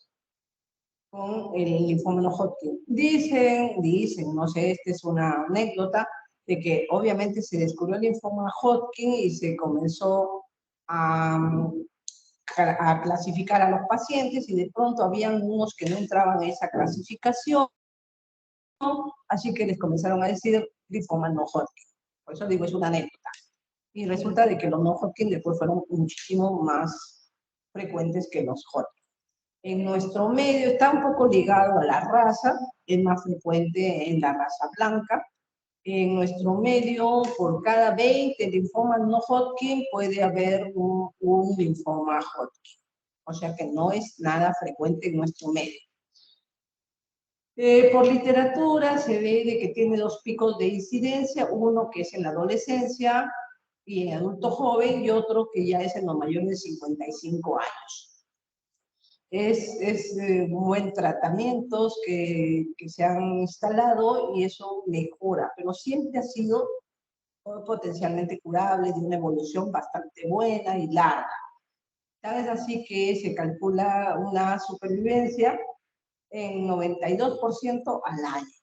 con el linfoma no Hodgkin. Dicen, no sé, esta es una anécdota, de que obviamente se descubrió el linfoma Hodgkin y se comenzó a clasificar a los pacientes, y de pronto habían unos que no entraban en esa clasificación, así que les comenzaron a decir linfoma no Hodgkin. Por eso digo, es una anécdota. Y resulta de que los no Hodgkin después fueron muchísimo más frecuentes que los Hodgkin. En nuestro medio está un poco ligado a la raza, es más frecuente en la raza blanca. En nuestro medio, por cada 20 linfomas no Hodgkin, puede haber un linfoma Hodgkin. O sea que no es nada frecuente en nuestro medio. Por literatura se ve de que tiene 2 picos de incidencia, uno que es en la adolescencia y en adulto joven, y otro que ya es en los mayores de 55 años. Es buen tratamientos que se han instalado y eso mejora, pero siempre ha sido potencialmente curable, de una evolución bastante buena y larga. Tal es así que se calcula una supervivencia en 92% al año,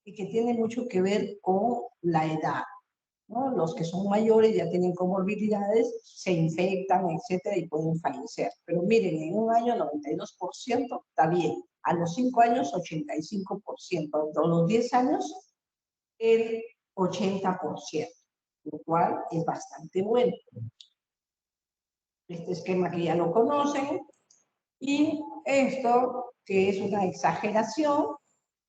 y que tiene mucho que ver con la edad, ¿no? Los que son mayores ya tienen comorbilidades, se infectan, etcétera, y pueden fallecer. Pero miren, en un año 92% está bien, a los 5 años 85%, a los 10 años el 80%, lo cual es bastante bueno. Este esquema que ya lo conocen, y esto que es una exageración,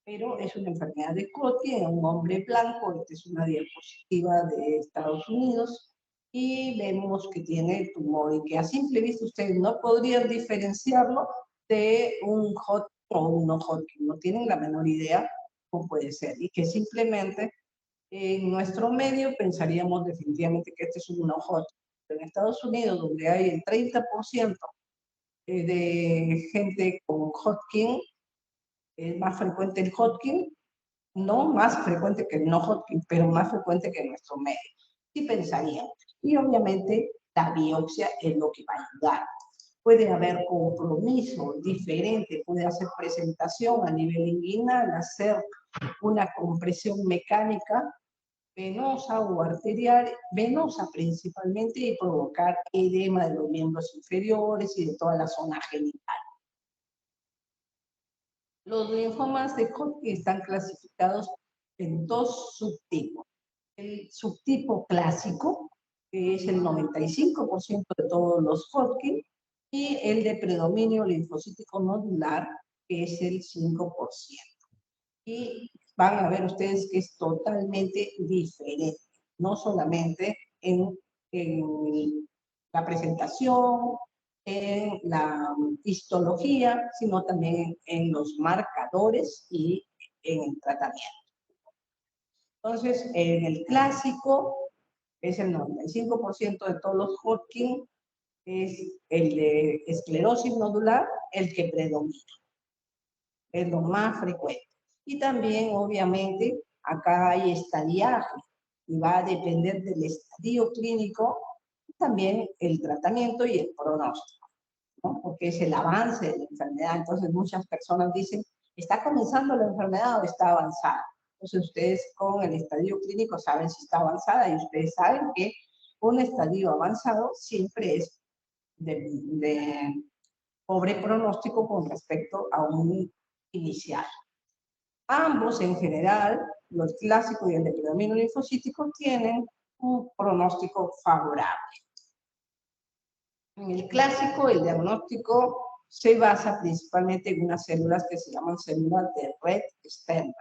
pero es una enfermedad de Hodgkin en un hombre blanco. Esta es una diapositiva de Estados Unidos, y vemos que tiene tumor y que a simple vista ustedes no podrían diferenciarlo de un Hodgkin o un no Hodgkin, no tienen la menor idea cómo puede ser, y que simplemente en nuestro medio pensaríamos definitivamente que este es un no Hodgkin. En Estados Unidos, donde hay el 30% de gente con Hodgkin, es más frecuente el Hodgkin, no más frecuente que el no Hodgkin, pero más frecuente que en nuestro medio. Sí pensaría. Y obviamente la biopsia es lo que va a ayudar. Puede haber compromiso diferente, puede hacer presentación a nivel inguinal, hacer una compresión mecánica venosa o arterial, venosa principalmente, y provocar edema de los miembros inferiores y de toda la zona genital. Los linfomas de Hodgkin están clasificados en 2 subtipos. El subtipo clásico, que es el 95% de todos los Hodgkin, y el de predominio linfocítico nodular, que es el 5%. Y van a ver ustedes que es totalmente diferente, no solamente en la presentación, en la histología, sino también en los marcadores y en el tratamiento. Entonces, en el clásico, es el 95% de todos los Hodgkin, es el de esclerosis nodular el que predomina, es lo más frecuente. Y también, obviamente, Acá hay estadiaje y va a depender del estadio clínico, también el tratamiento y el pronóstico, ¿no? Porque es el avance de la enfermedad. Entonces muchas personas dicen, ¿está comenzando la enfermedad o está avanzada? Entonces ustedes con el estadio clínico saben si está avanzada y ustedes saben que un estadio avanzado siempre es de pobre pronóstico con respecto a un inicial. Ambos en general, los clásicos y el de predominio linfocítico, tienen un pronóstico favorable. En el clásico, el diagnóstico se basa principalmente en unas células que se llaman células de Red Sternberg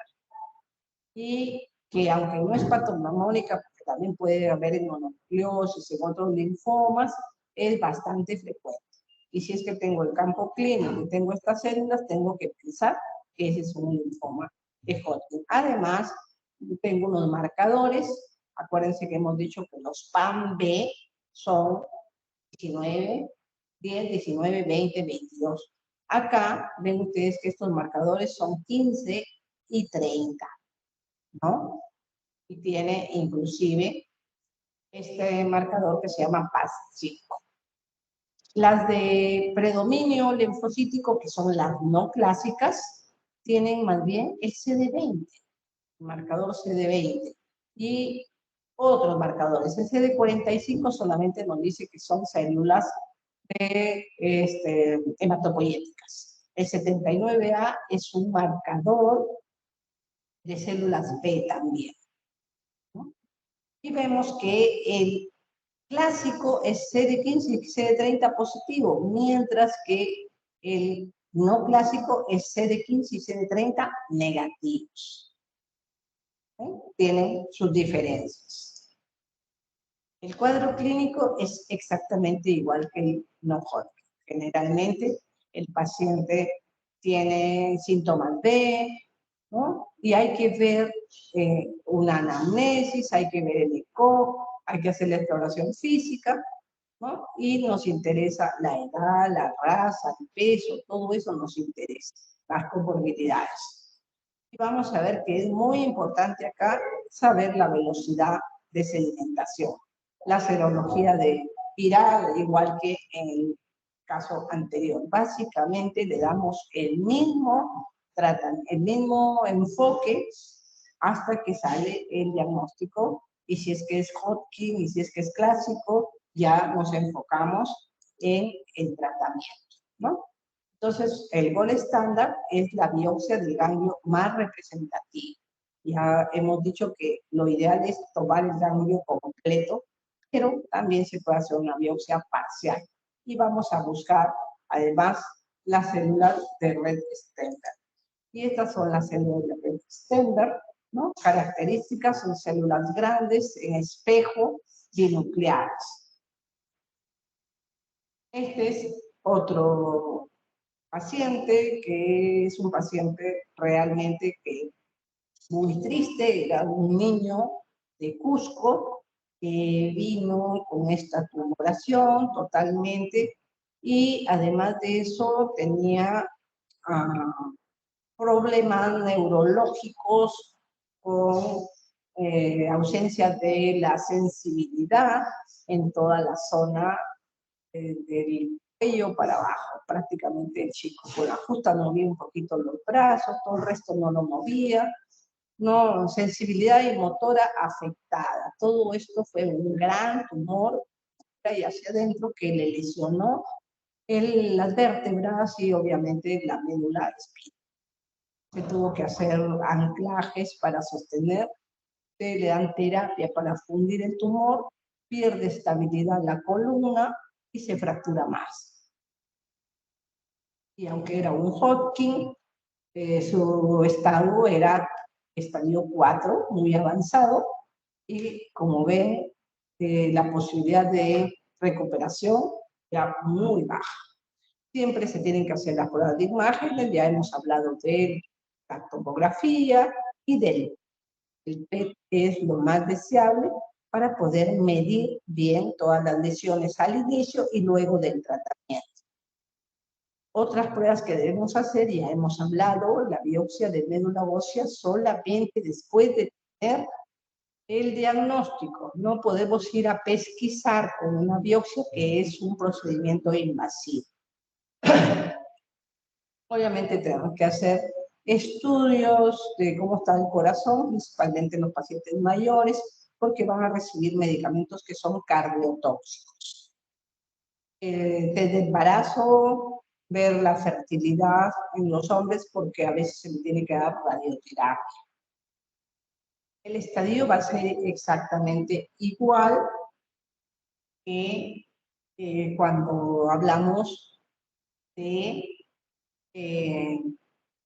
y que aunque no es patognomónica, porque también puede haber en mononucleosis, en otros linfomas, es bastante frecuente. Y si es que tengo el campo clínico y tengo estas células, tengo que pensar que ese es un linfoma de Hodgkin. Además, tengo unos marcadores. Acuérdense que hemos dicho que los PAM-B son 19, 10, 19, 20, 22. Acá ven ustedes que estos marcadores son 15 y 30, ¿no? Y tiene inclusive este marcador que se llama PAS5. Las de predominio linfocítico, que son las no clásicas, tienen más bien el CD20, el marcador CD20. Y otros marcadores. El CD45 solamente nos dice que son células hematopoyéticas. El 79A es un marcador de células B también, ¿no? Y vemos que el clásico es CD15 y CD30 positivo, mientras que el no clásico es CD15 y CD30 negativos. Tienen sus diferencias. El cuadro clínico es exactamente igual que el no Hodgkin. Generalmente el paciente tiene síntomas B, ¿no? Y hay que ver una anamnesis, hay que ver el eco, hay que hacer la exploración física, ¿no? Y nos interesa la edad, la raza, el peso, todo eso nos interesa, las comorbilidades. Y vamos a ver que es muy importante acá saber la velocidad de sedimentación. La serología de viral, igual que en el caso anterior. Básicamente le damos el mismo enfoque hasta que sale el diagnóstico, y si es que es Hodgkin y si es que es clásico, ya nos enfocamos en el tratamiento, ¿no? Entonces, el gol estándar es la biopsia del ganglio más representativo. Ya hemos dicho que lo ideal es tomar el ganglio completo, pero también se puede hacer una biopsia parcial. Y vamos a buscar, además, las células de Red Sternberg. Y estas son las células de Red Sternberg, ¿no? Características, son células grandes, en espejo, binucleares. Este es otro paciente que es un paciente realmente que muy triste, era un niño de Cusco que vino con esta tumoración totalmente y además de eso tenía problemas neurológicos con ausencia de la sensibilidad en toda la zona del cuello para abajo. Prácticamente el chico con la justa movía un poquito los brazos, todo el resto no lo movía. No, sensibilidad y motora afectada. Todo esto fue un gran tumor y hacia adentro que le lesionó las vértebras y obviamente la médula espinal. Se tuvo que hacer anclajes para sostener, le dan terapia para fundir el tumor, pierde estabilidad la columna y se fractura más. Y aunque era un Hodgkin, su estado era estadio 4, muy avanzado, y como ven, la posibilidad de recuperación era muy baja. Siempre se tienen que hacer las pruebas de imágenes, ya hemos hablado de la tomografía y del PET, es lo más deseable para poder medir bien todas las lesiones al inicio y luego del tratamiento. Otras pruebas que debemos hacer, ya hemos hablado, la biopsia de médula ósea solamente después de tener el diagnóstico. No podemos ir a pesquisar con una biopsia, que es un procedimiento invasivo. Obviamente tenemos que hacer estudios de cómo está el corazón, principalmente en los pacientes mayores, porque van a recibir medicamentos que son cardiotóxicos. Desde embarazo, ver la fertilidad en los hombres, porque a veces se le tiene que dar radioterapia. El estadio va a ser exactamente igual que cuando hablamos de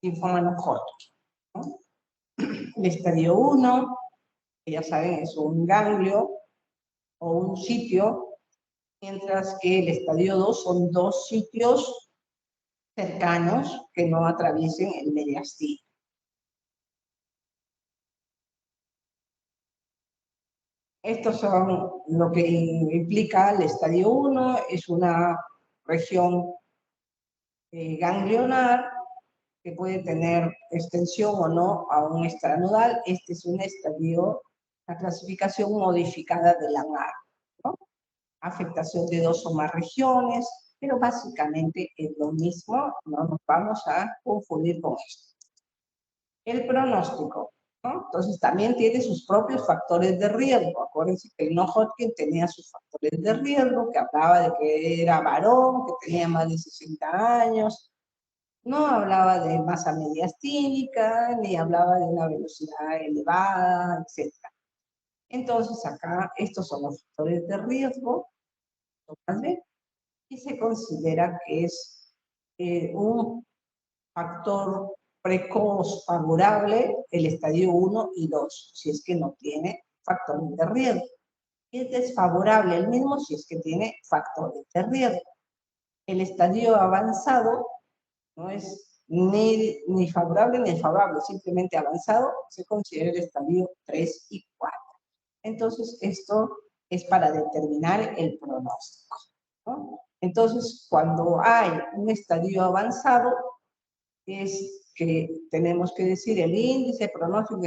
linfoma no Hodgkin, ¿no? El estadio 1, que ya saben, es un ganglio o un sitio, mientras que el estadio 2 son dos sitios cercanos que no atraviesen el mediastino. Estos son lo que implica el estadio 1, es una región ganglionar que puede tener extensión o no a un extranodal. Este es un estadio, la clasificación modificada de la NAR, ¿no? Afectación de dos o más regiones, pero básicamente es lo mismo, no nos vamos a confundir con esto. El pronóstico, ¿no? Entonces también tiene sus propios factores de riesgo. Acuérdense que el no Hodgkin tenía sus factores de riesgo, que hablaba de que era varón, que tenía más de 60 años, no hablaba de masa mediastínica, ni hablaba de una velocidad elevada, etc. Entonces acá estos son los factores de riesgo, y se considera que es un factor precoz favorable el estadio 1 y 2, si es que no tiene factores de riesgo. Y es desfavorable el mismo si es que tiene factores de riesgo. El estadio avanzado no es ni favorable ni desfavorable, simplemente avanzado, se considera el estadio 3 y 4. Entonces, esto es para determinar el pronóstico, ¿no? Entonces, cuando hay un estadio avanzado, es que tenemos que decir el índice pronóstico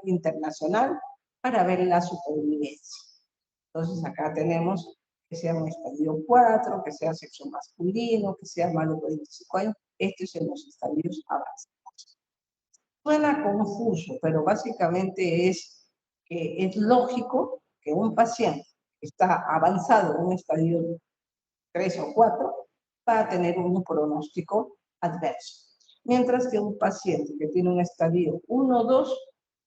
internacional para ver la supervivencia. Entonces, acá tenemos que sea un estadio 4, que sea sexo masculino, que sea más de 45 años. Estos son los estadios avanzados. Suena confuso, pero básicamente es que es lógico que un paciente que está avanzado en un estadio 3 o 4 va a tener un pronóstico adverso. Mientras que un paciente que tiene un estadio 1 o 2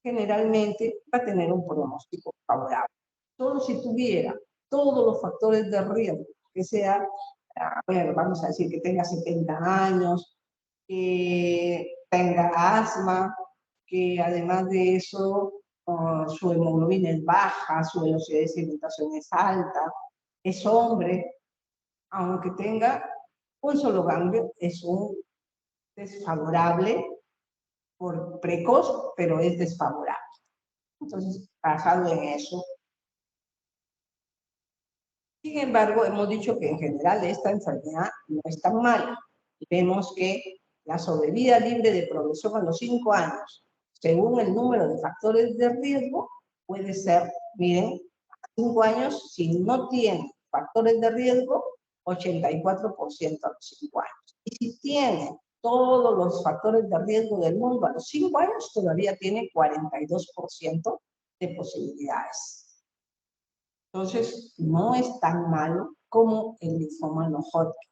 generalmente va a tener un pronóstico favorable. Solo si tuviera todos los factores de riesgo, que sea, a ver, vamos a decir que tenga 70 años, que tenga asma, que además de eso su hemoglobina es baja, su velocidad de sedimentación es alta, es hombre, aunque tenga un solo ganglio, es un desfavorable por precoz, pero es desfavorable. Entonces, basado en eso. Sin embargo, hemos dicho que en general esta enfermedad no es tan mala. Vemos que la sobrevida libre de progresión a los 5 años, según el número de factores de riesgo, puede ser, miren, a 5 años, si no tiene factores de riesgo, 84% a los 5 años. Y si tiene todos los factores de riesgo del mundo a los 5 años, todavía tiene 42% de posibilidades. Entonces, no es tan malo como el linfoma no Hodgkin.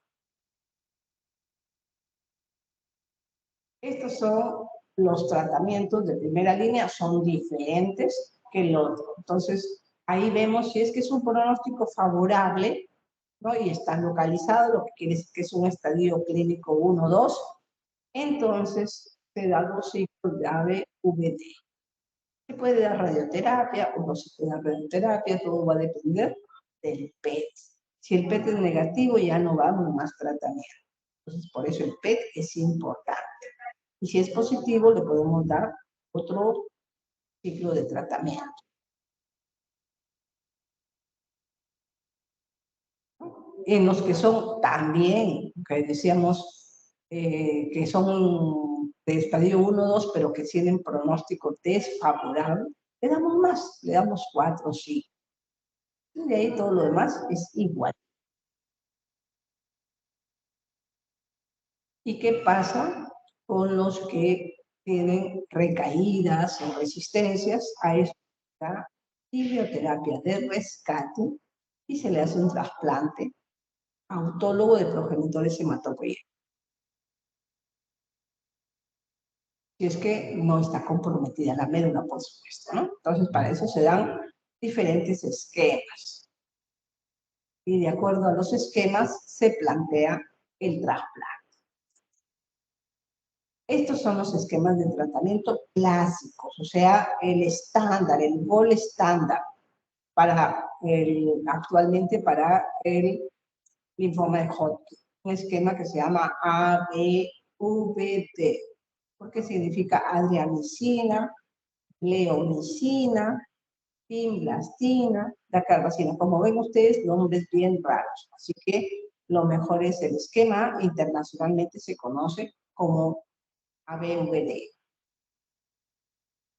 Estos son los tratamientos de primera línea, son diferentes que el otro. Entonces, ahí vemos si es que es un pronóstico favorable, ¿no? Y está localizado, lo que quiere decir que es un estadio clínico 1-2, entonces se da los ciclos de ABVD. Se puede dar radioterapia o no se puede dar radioterapia, todo va a depender del PET. Si el PET es negativo, ya no vamos más tratamiento. Entonces, por eso el PET es importante. Y si es positivo, le podemos dar otro ciclo de tratamiento. En los que son también, que decíamos, que son de estadio 1 2, pero que tienen pronóstico desfavorable, le damos más, le damos 4 o 5. Y de ahí todo lo demás es igual. ¿Y qué pasa con los que tienen recaídas o resistencias a esta quimioterapia de rescate y se le hace un trasplante autólogo de progenitores hematopoyéticos? Si es que no está comprometida la médula, por supuesto, ¿no? Entonces, para eso se dan diferentes esquemas. Y de acuerdo a los esquemas se plantea el trasplante. Estos son los esquemas de tratamiento clásicos, o sea, el estándar, el gol estándar actualmente para el linfoma de Hodgkin. Un esquema que se llama ABVD, porque significa adriamicina, leomicina, pimblastina, dacarbazina. Como ven ustedes, nombres bien raros. Así que lo mejor es el esquema, internacionalmente se conoce como ABVD.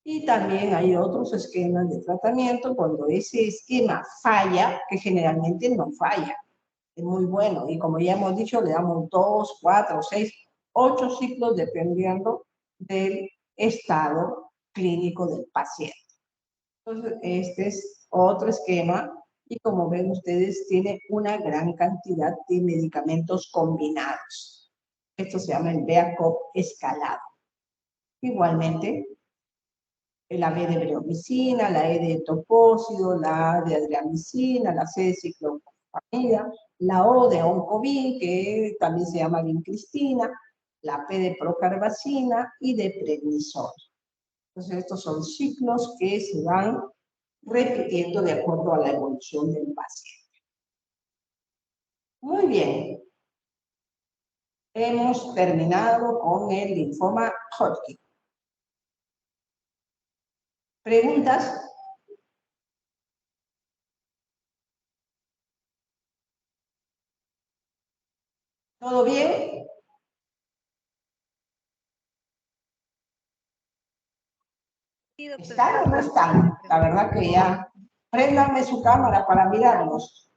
Y también hay otros esquemas de tratamiento cuando ese esquema falla, que generalmente no falla. Es muy bueno. Y como ya hemos dicho, le damos 2, 4, 6, 8 ciclos dependiendo del estado clínico del paciente. Entonces, este es otro esquema y como ven ustedes, tiene una gran cantidad de medicamentos combinados. Esto se llama el BEACOP escalado. Igualmente, la B de bromicina, la E de topósido, la A de adriamicina, la C de ciclopamida, la O de oncovin, que también se llama vincristina, la P de procarbazina y de prednisol. Entonces, estos son ciclos que se van repitiendo de acuerdo a la evolución del paciente. Muy bien. Hemos terminado con el linfoma Hodgkin. ¿Preguntas? ¿Todo bien? Sí, ¿Están doctora. o no están? La verdad que ya. Préndame su cámara para mirarlos.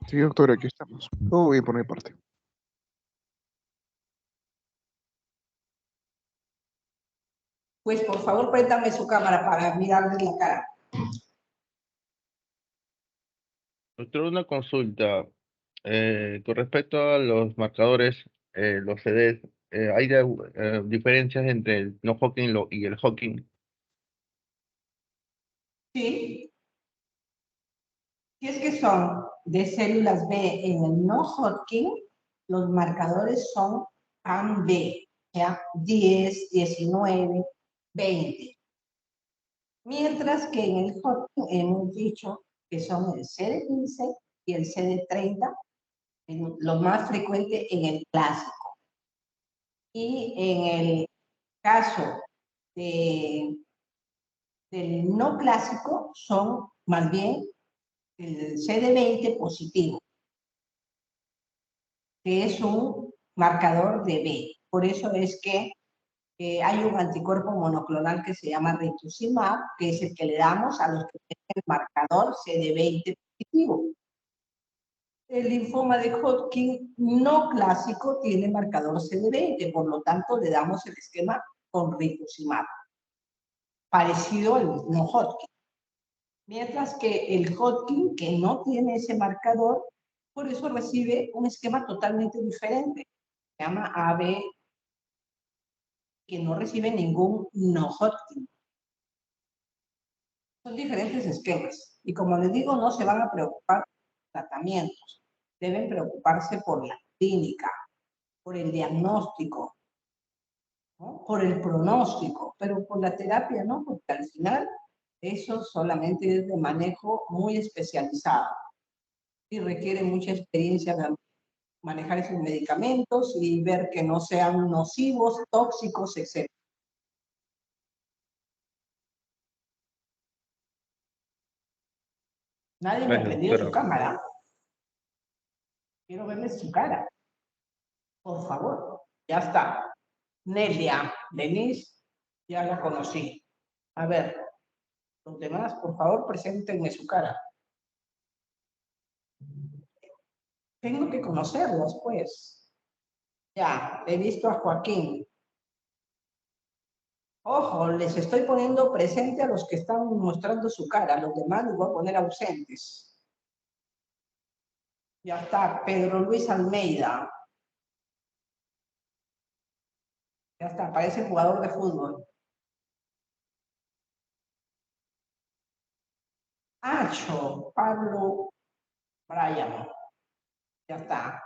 Sí, doctora, aquí estamos. Todo bien por mi parte. Pues por favor, préndame su cámara para mirarles la cara. Doctor, una consulta. Con respecto a los marcadores, los CDs, ¿hay diferencias entre el no Hodgkin y el Hodgkin? Sí. Si es que son de células B en el no Hodgkin, los marcadores son PAM-B, o sea, 10, 19, 20. Mientras que en el Hodgkin hemos dicho que son el CD15 y el CD30, lo más frecuente en el clásico. Y en el caso del no clásico son más bien el CD20 positivo, que es un marcador de B. Por eso es que hay un anticuerpo monoclonal que se llama rituximab, que es el que le damos a los que tienen el marcador CD20 positivo. El linfoma de Hodgkin no clásico tiene marcador CD20, por lo tanto le damos el esquema con rituximab, parecido al no Hodgkin. Mientras que el Hodgkin, que no tiene ese marcador, por eso recibe un esquema totalmente diferente. Se llama AB, que no recibe ningún no Hodgkin. Son diferentes esquemas. Y como les digo, no se van a preocupar por tratamientos. Deben preocuparse por la clínica, por el diagnóstico, ¿no? Por el pronóstico, pero por la terapia no, porque al final eso solamente es de manejo muy especializado y requiere mucha experiencia de manejar esos medicamentos y ver que no sean nocivos, tóxicos, etc. Nadie me ha Gracias, prendido su doctora. cámara. Quiero verles su cara. Por favor, ya está. Nelia, Denise, ya la conocí. A ver, los demás, por favor, preséntenme su cara. Tengo que conocerlos, pues. Ya, he visto a Joaquín. Ojo, les estoy poniendo presente a los que están mostrando su cara. Los demás les voy a poner ausentes. Ya está, Pedro Luis Almeida. Ya está, parece jugador de fútbol. Acho, Pablo Brian. Ya está.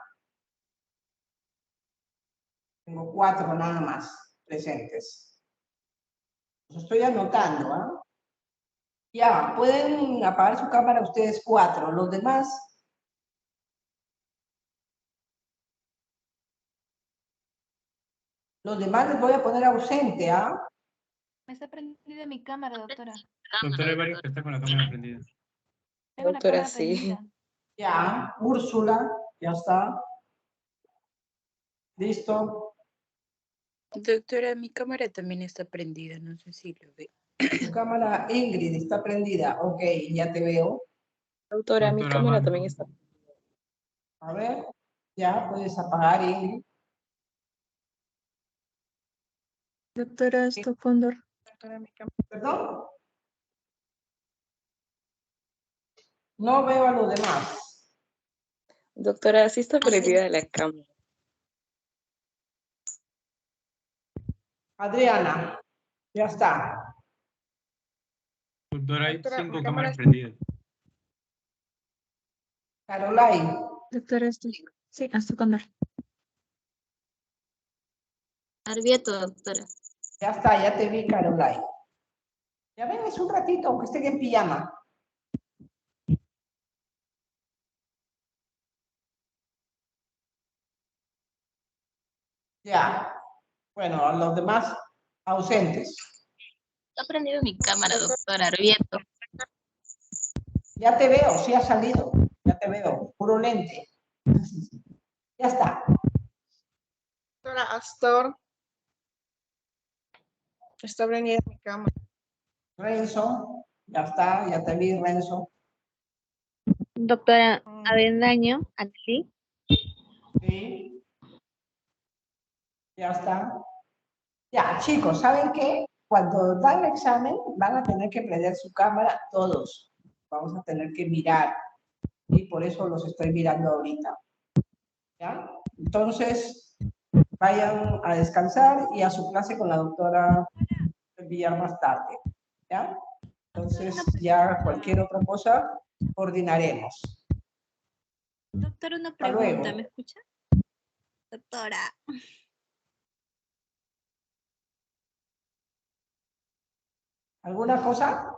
Tengo 4 nada más presentes. Los estoy anotando, ¿ah? Ya, pueden apagar su cámara ustedes 4. Los demás, les voy a poner ausente, ¿ah? Me está prendida mi cámara, doctora. Doctora, hay varios que están con la cámara prendida. Tengo la Doctora, cámara sí. prendida. Ya, Úrsula, ya está. Listo. Doctora, mi cámara también está prendida, no sé si lo ve. Tu cámara, Ingrid, está prendida. Ok, ya te veo. Doctora, mi Doctora, cámara Amanda. también está. A ver, ya puedes apagar, Ingrid. Doctora, esto Cóndor. ¿Perdón? No veo a los demás. Doctora, sí está prendida la cámara. Adriana, ya está. Doctora, hay Doctora, 5 mi cámaras cámara prendidas. Caroline, Doctora, esto. Sí, hasta Cóndor. Arbieto, doctora. ya está, ya te vi, Caroline. Ya ven, es un ratito, aunque estén en pijama. Ya. Bueno, a los demás ausentes. Está prendido mi cámara, doctora Arbieto. Ya te veo, sí ha salido. Ya te veo, puro lente. Ya está. Doctora, Astor. Está prendida mi cámara. Renzo, ya está, ya te vi, Renzo. Doctora Avendaño, Anneli. Sí. Ya está. Ya, chicos, ¿saben qué? Cuando dan el examen, van a tener que prender su cámara todos. Vamos a tener que mirar. Y por eso los estoy mirando ahorita. ¿Ya? Entonces, vayan a descansar y a su clase con la doctora Villar más tarde. ¿Ya? Entonces, ya cualquier otra cosa, coordinaremos. Doctora, una Hasta luego. pregunta, ¿me escucha? Doctora. ¿Alguna cosa?